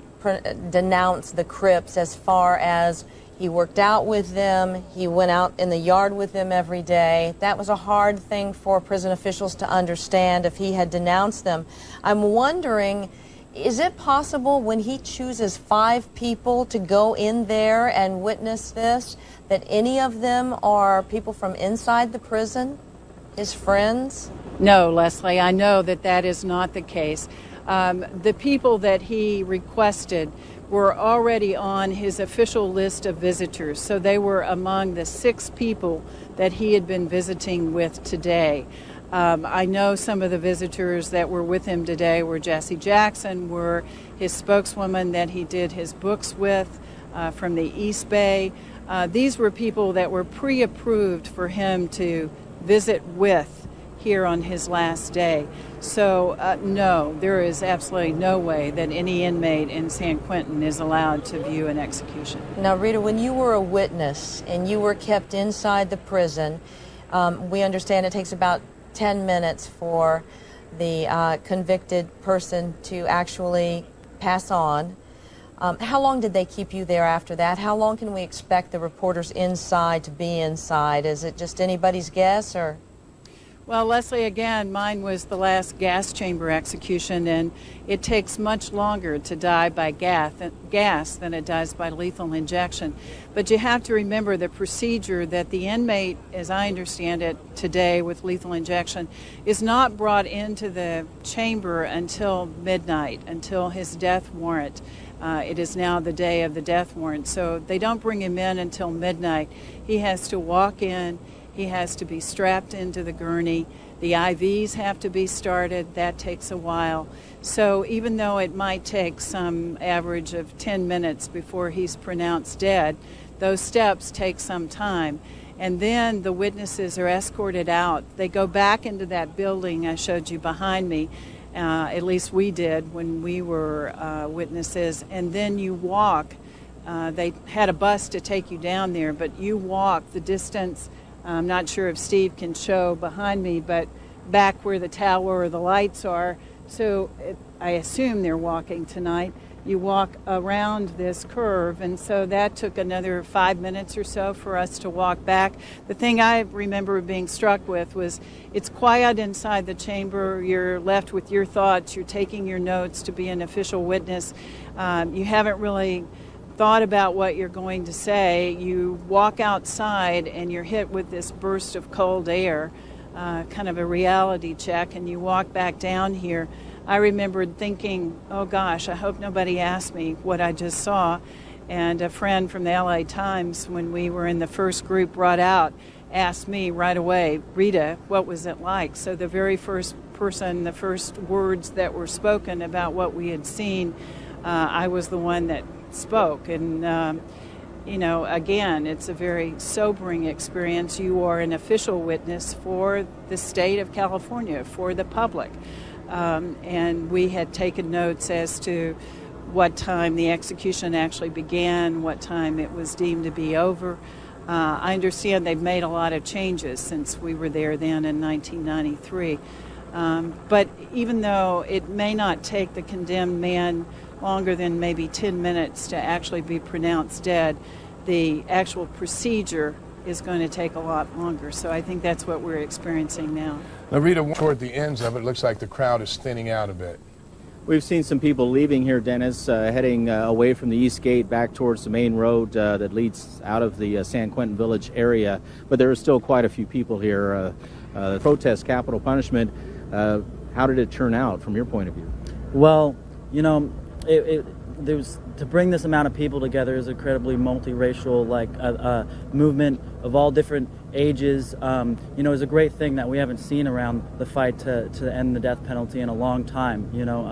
denounce the Crips as far as he worked out with them, he went out in the yard with them every day. That was a hard thing for prison officials to understand if he had denounced them. I'm wondering, is it possible when he chooses 5 people to go in there and witness this, that any of them are people from inside the prison, his friends? No, Leslie, I know that that is not the case. The people that he requested were already on his official list of visitors, so they were among the 6 people that he had been visiting with today. I know some of the visitors that were with him today were Jesse Jackson, were his spokeswoman that he did his books with from the East Bay. These were people that were pre-approved for him to visit with here on his last day. So no, there is absolutely no way that any inmate in San Quentin is allowed to view an execution. Now, Rita, when you were a witness and you were kept inside the prison, we understand it takes about 10 minutes for the convicted person to actually pass on. How long did they keep you there after that? How long can we expect the reporters inside to be inside? Is it just anybody's guess, or? Well, Leslie, again, mine was the last gas chamber execution, and it takes much longer to die by gas than it does by lethal injection. But you have to remember the procedure that the inmate, as I understand it today with lethal injection, is not brought into the chamber until midnight, until his death warrant. It is now the day of the death warrant, so they don't bring him in until midnight. He has to walk in. He has to be strapped into the gurney. The IVs have to be started. That takes a while. So even though it might take some average of 10 minutes before he's pronounced dead, those steps take some time. And then the witnesses are escorted out. They go back into that building I showed you behind me. At least we did when we were witnesses. And then you walk. They had a bus to take you down there, but you walk the distance. I'm not sure if Steve can show behind me, but back where the tower or the lights are, so I assume they're walking tonight. You walk around this curve, and so that took another 5 minutes or so for us to walk back. The thing I remember being struck with was it's quiet inside the chamber. You're left with your thoughts. You're taking your notes to be an official witness. You haven't really thought about what you're going to say. You walk outside and you're hit with this burst of cold air, kind of a reality check, and you walk back down here. I remembered thinking, oh gosh, I hope nobody asked me what I just saw. And a friend from the LA Times, when we were in the first group brought out, asked me right away, Rita, what was it like? So the very first person, the first words that were spoken about what we had seen, I was the one that spoke. And you know, again, it's a very sobering experience. You are an official witness for the state of California, for the public. And we had taken notes as to what time the execution actually began, what time it was deemed to be over. I understand they've made a lot of changes since we were there then in 1993. But even though it may not take the condemned man longer than maybe 10 minutes to actually be pronounced dead, the actual procedure is going to take a lot longer. So I think that's what we're experiencing now. Now, Rita, toward the ends of it, it looks like the crowd is thinning out a bit. We've seen some people leaving here, Dennis, heading away from the East Gate back towards the main road that leads out of the San Quentin Village area. But there are still quite a few people here. Protest capital punishment. How did it turn out from your point of view? Well, you know, to bring this amount of people together is incredibly multiracial, movement of all different ages. You know, it's a great thing that we haven't seen around the fight to end the death penalty in a long time. You know,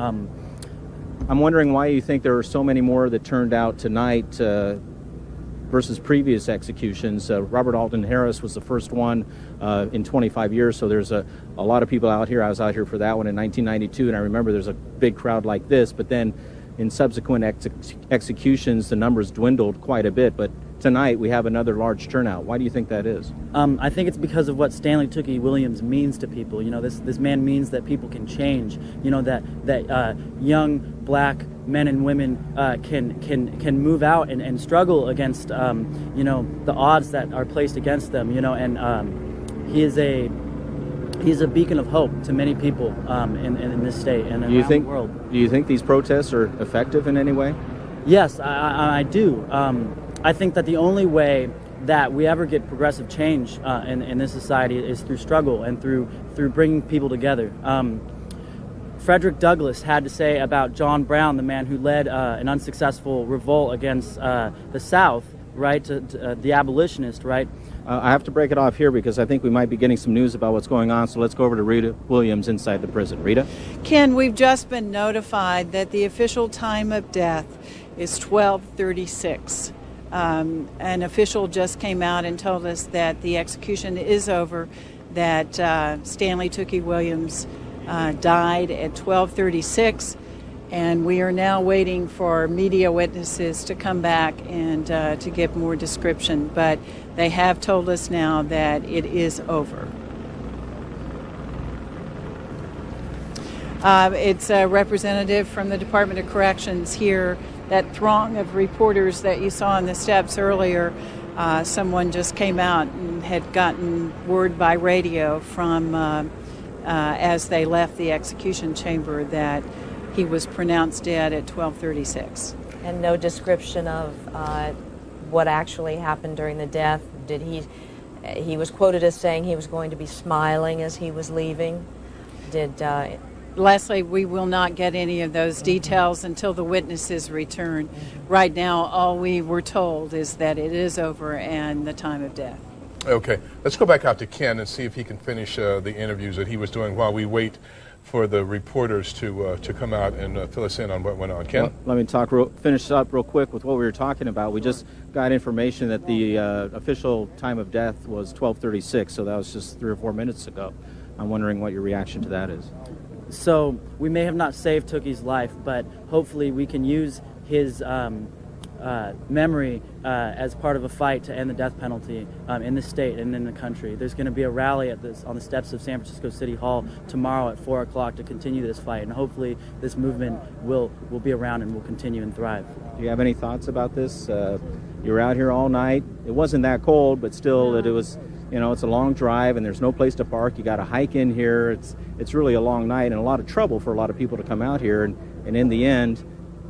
I'm wondering why you think there are so many more that turned out tonight versus previous executions. Robert Alton Harris was the first one in 25 years, so there's a lot of people out here. I was out here for that one in 1992, and I remember there's a big crowd like this, but then in subsequent executions, the numbers dwindled quite a bit, but tonight we have another large turnout. Why do you think that is? I think it's because of what Stanley Tookie Williams means to people. You know, this man means that people can change. You know, that young black men and women can move out and struggle against you know, the odds that are placed against them. You know, and he's a beacon of hope to many people in this state and around the world. Do you think these protests are effective in any way? Yes, I do. I think that the only way that we ever get progressive change in this society is through struggle and through bringing people together. Frederick Douglass had to say about John Brown, the man who led an unsuccessful revolt against the South, right, to the abolitionist, right? I have to break it off here because I think we might be getting some news about what's going on, so let's go over to Rita Williams inside the prison. Rita? Ken, we've just been notified that the official time of death is 12:36. An official just came out and told us that the execution is over, that Stanley Tookie Williams died at 12:36, and we are now waiting for media witnesses to come back and to give more description, but they have told us now that it is over. It's a representative from the Department of Corrections here. That throng of reporters that you saw on the steps earlier, someone just came out and had gotten word by radio from as they left the execution chamber that he was pronounced dead at 12:36. And no description of what actually happened during the death. Did he was quoted as saying he was going to be smiling as he was leaving. Leslie, we will not get any of those details until the witnesses return. Right now, all we were told is that it is over and the time of death. Okay, let's go back out to Ken and see if he can finish the interviews that he was doing while we wait for the reporters to come out and fill us in on what went on. Ken? Well, let me finish up real quick with what we were talking about. We just got information that the official time of death was 12:36, so that was just 3 or 4 minutes ago. I'm wondering what your reaction to that is. So we may have not saved Tookie's life, but hopefully we can use his memory as part of a fight to end the death penalty in the state and in the country. There's going to be a rally on the steps of San Francisco City Hall tomorrow at 4 o'clock to continue this fight, and hopefully this movement will be around and will continue and thrive. Do you have any thoughts about this? You were out here all night. It wasn't that cold, but still, it was. You know, it's a long drive, and there's no place to park. You got to hike in here. It's really a long night and a lot of trouble for a lot of people to come out here. And in the end,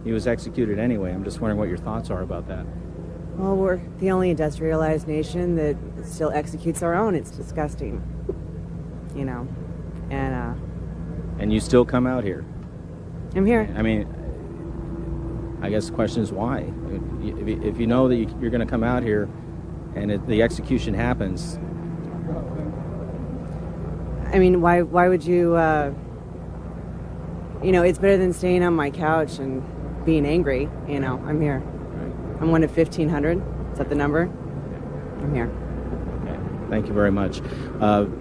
he was executed anyway. I'm just wondering what your thoughts are about that. Well, we're the only industrialized nation that still executes our own. It's disgusting, you know. And you still come out here. I'm here. I mean, I guess the question is why. If you know that you're going to come out here and the execution happens. I mean, why would you, you know, it's better than staying on my couch and being angry, you know. I'm here. Right. I'm one of 1,500. Is that the number? I'm here. Okay. Thank you very much.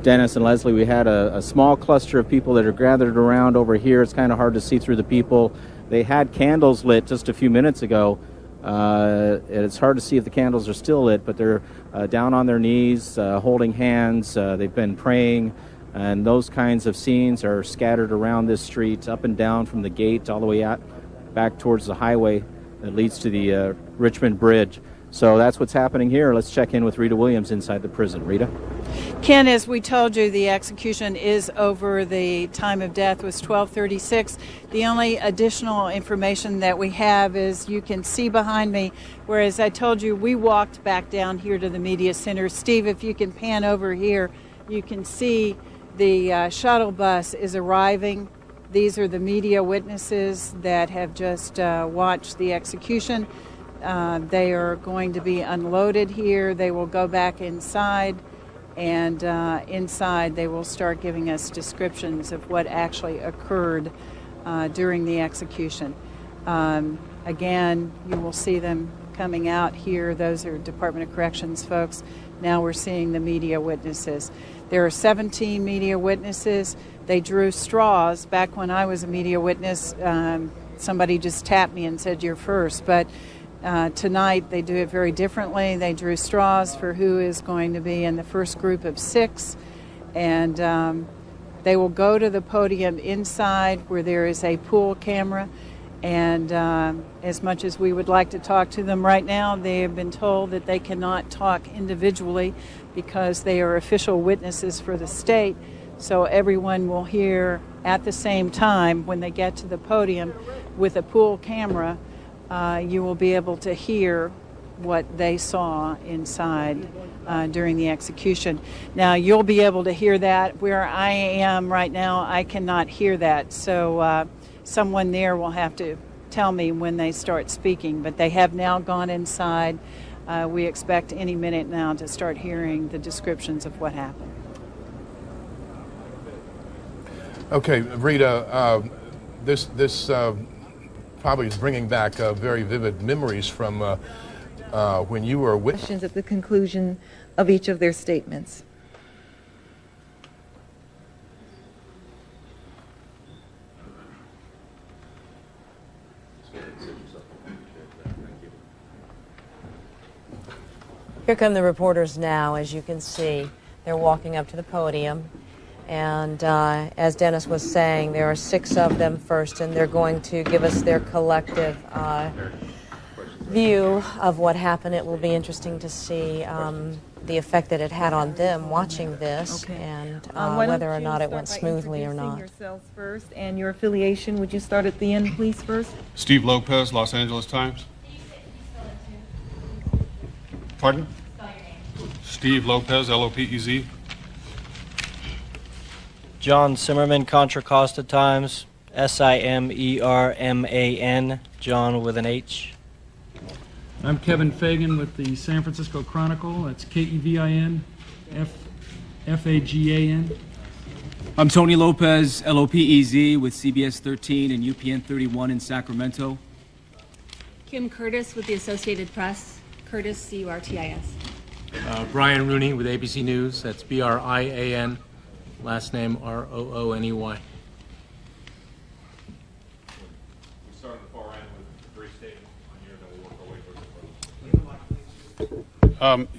Dennis and Leslie, we had a small cluster of people that are gathered around over here. It's kind of hard to see through the people. They had candles lit just a few minutes ago. It's hard to see if the candles are still lit, but they're down on their knees, holding hands. They've been praying, and those kinds of scenes are scattered around this street, up and down from the gate all the way out back towards the highway that leads to the Richmond Bridge. So that's what's happening here. Let's check in with Rita Williams inside the prison. Rita? Ken, as we told you, the execution is over. The time of death was 12:36. The only additional information that we have is you can see behind me, whereas I told you we walked back down here to the media center. Steve, if you can pan over here, you can see the shuttle bus is arriving. These are the media witnesses that have just watched the execution. They are going to be unloaded here. They will go back inside. And inside they will start giving us descriptions of what actually occurred during the execution. Again, you will see them coming out here. Those are Department of Corrections folks. Now we're seeing the media witnesses. There are 17 media witnesses. They drew straws. Back when I was a media witness, somebody just tapped me and said, "You're first." But tonight they do it very differently. They drew straws for who is going to be in the first group of 6, and they will go to the podium inside where there is a pool camera, and as much as we would like to talk to them right now, they have been told that they cannot talk individually because they are official witnesses for the state. So everyone will hear at the same time when they get to the podium with a pool camera. You will be able to hear what they saw inside during the execution. Now, you'll be able to hear that. Where I am right now, I cannot hear that. So someone there will have to tell me when they start speaking. But they have now gone inside. We expect any minute now to start hearing the descriptions of what happened. Okay, Rita, this probably is bringing back very vivid memories from when you were with... Questions at the conclusion of each of their statements. Here come the reporters now. As you can see, they're walking up to the podium. And as Dennis was saying, there are 6 of them first, and they're going to give us their collective view of what happened. It will be interesting to see the effect that it had on them watching this, and whether or not it went smoothly or not. Yourselves first and your affiliation. Would you start at the end, please, first? Steve Lopez, Los Angeles Times. Pardon? Steve Lopez, Lopez. John Simmerman, Contra Costa Times, Simerman, John with an H. I'm Kevin Fagan with the San Francisco Chronicle. That's Kevin Fagan. I'm Tony Lopez, Lopez, with CBS 13 and UPN 31 in Sacramento. Kim Curtis with the Associated Press, Curtis, Curtis. Brian Rooney with ABC News. That's Brian. Last name Rooney.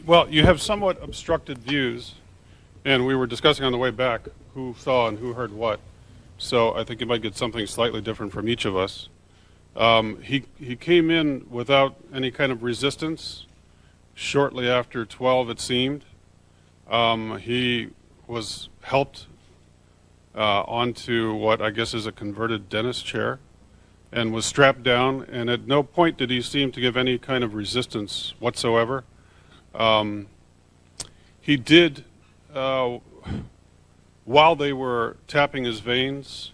Well, you have somewhat obstructed views, and we were discussing on the way back who saw and who heard what. So I think you might get something slightly different from each of us. He came in without any kind of resistance. Shortly after 12, it seemed, he was helped onto what I guess is a converted dentist chair and was strapped down, and at no point did he seem to give any kind of resistance whatsoever. He did, while they were tapping his veins,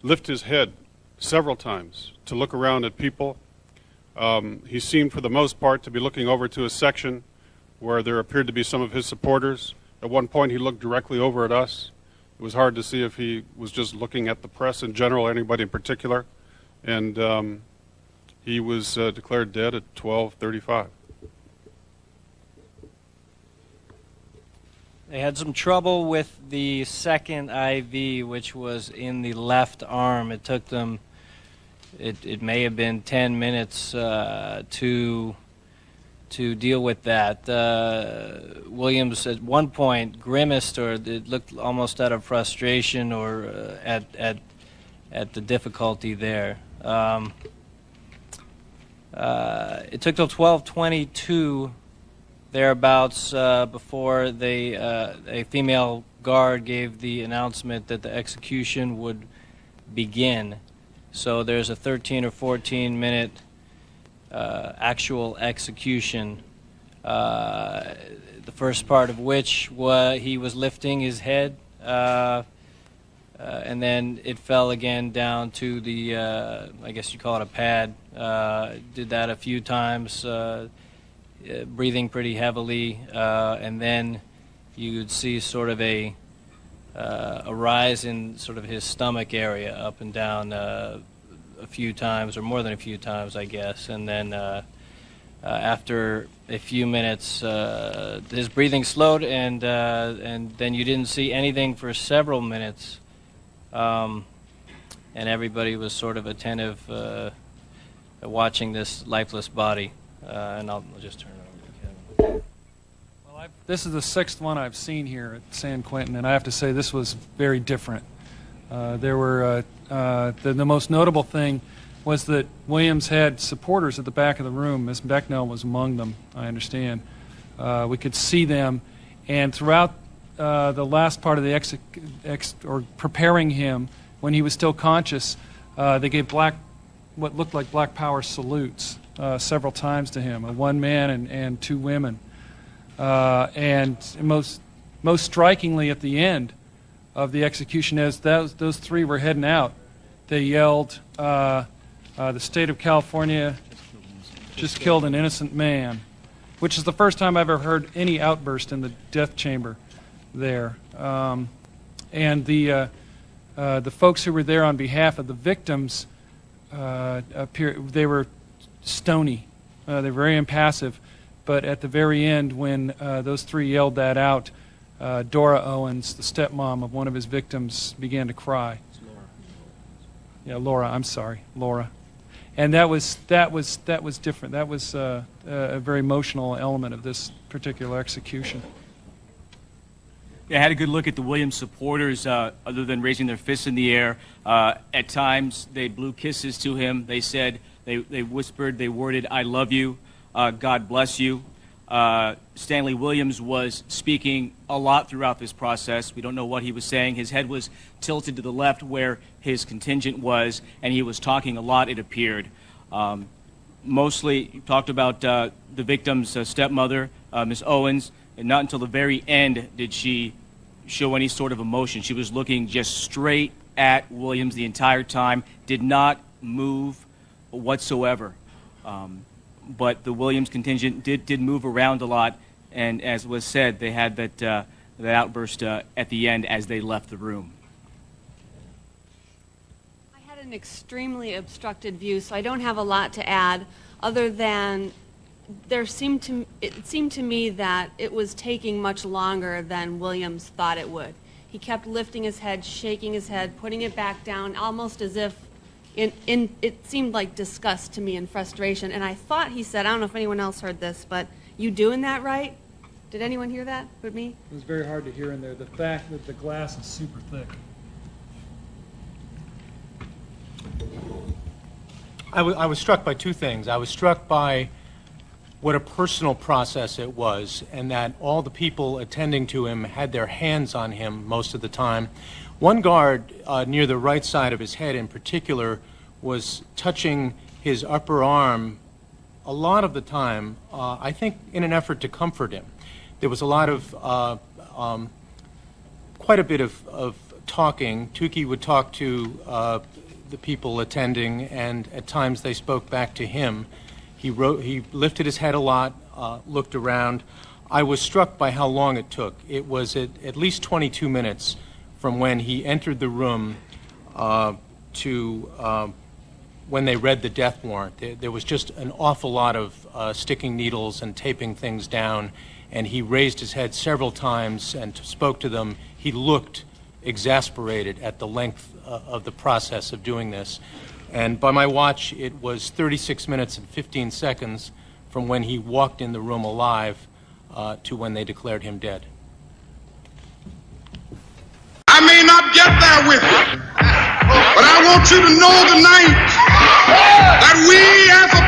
lift his head several times to look around at people. He seemed for the most part to be looking over to a section where there appeared to be some of his supporters. At one point, he looked directly over at us. It was hard to see if he was just looking at the press in general or anybody in particular. And he was declared dead at 12:35. They had some trouble with the second IV, which was in the left arm. It took them, it may have been 10 minutes to deal with that. Williams at one point grimaced, or it looked almost out of frustration, or at the difficulty there. It took till 12:22 thereabouts before a female guard gave the announcement that the execution would begin. So there's a 13 or 14 minute actual execution, the first part of which he was lifting his head, and then it fell again down to the, I guess you call it a pad. Did that a few times, breathing pretty heavily, and then you'd see sort of a rise in sort of his stomach area, up and down a few times, or more than a few times, I guess. And then after a few minutes, his breathing slowed, and then you didn't see anything for several minutes, and everybody was sort of attentive, watching this lifeless body. And I'll just turn it over to Kevin. Well, this is the sixth one I've seen here at San Quentin, and I have to say this was very different. There were the most notable thing was that Williams had supporters at the back of the room. Ms. Becknell was among them, I understand. We could see them, and throughout the last part of the or preparing him, when he was still conscious, they gave what looked like Black Power salutes several times to him, one man and two women. And most strikingly, at the end of the execution, as those three were heading out, they yelled, the state of California just killed an innocent man, which is the first time I've ever heard any outburst in the death chamber there. And the folks who were there on behalf of the victims, they were stony. They were very impassive. But at the very end, when those three yelled that out, Dora Owens, the stepmom of one of his victims, began to cry. Yeah, Laura. I'm sorry, Laura. And that was different. That was a very emotional element of this particular execution. Yeah, I had a good look at the Williams supporters. Other than raising their fists in the air, at times they blew kisses to him. They said, they whispered, they worded, "I love you, God bless you." Stanley Williams was speaking a lot throughout this process. We don't know what he was saying. His head was tilted to the left where his contingent was, and he was talking a lot, it appeared. Mostly he talked about the victim's stepmother, Miss Owens, and not until the very end did she show any sort of emotion. She was looking just straight at Williams the entire time, did not move whatsoever. But the Williams contingent did move around a lot, and as was said, they had that outburst at the end as they left the room. I had an extremely obstructed view, so I don't have a lot to add, other than it seemed to me that it was taking much longer than Williams thought it would. He kept lifting his head, shaking his head, putting it back down, almost as if it seemed like disgust to me and frustration. And I thought he said, I don't know if anyone else heard this, but "You doing that right?" Did anyone hear that but me? It was very hard to hear in there. The fact that the glass is super thick. I was struck by two things. I was struck by what a personal process it was, and that all the people attending to him had their hands on him most of the time. One guard near the right side of his head in particular was touching his upper arm a lot of the time, I think in an effort to comfort him. There was a lot of, quite a bit of talking. Tookie would talk to the people attending, and at times they spoke back to him. He lifted his head a lot, looked around. I was struck by how long it took. It was at least 22 minutes from when he entered the room to when they read the death warrant. There was just an awful lot of sticking needles and taping things down, and he raised his head several times and spoke to them. He looked exasperated at the length of the process of doing this. And by my watch, it was 36 minutes and 15 seconds from when he walked in the room alive to when they declared him dead. I may not get there with you, but I want you to know tonight that we as a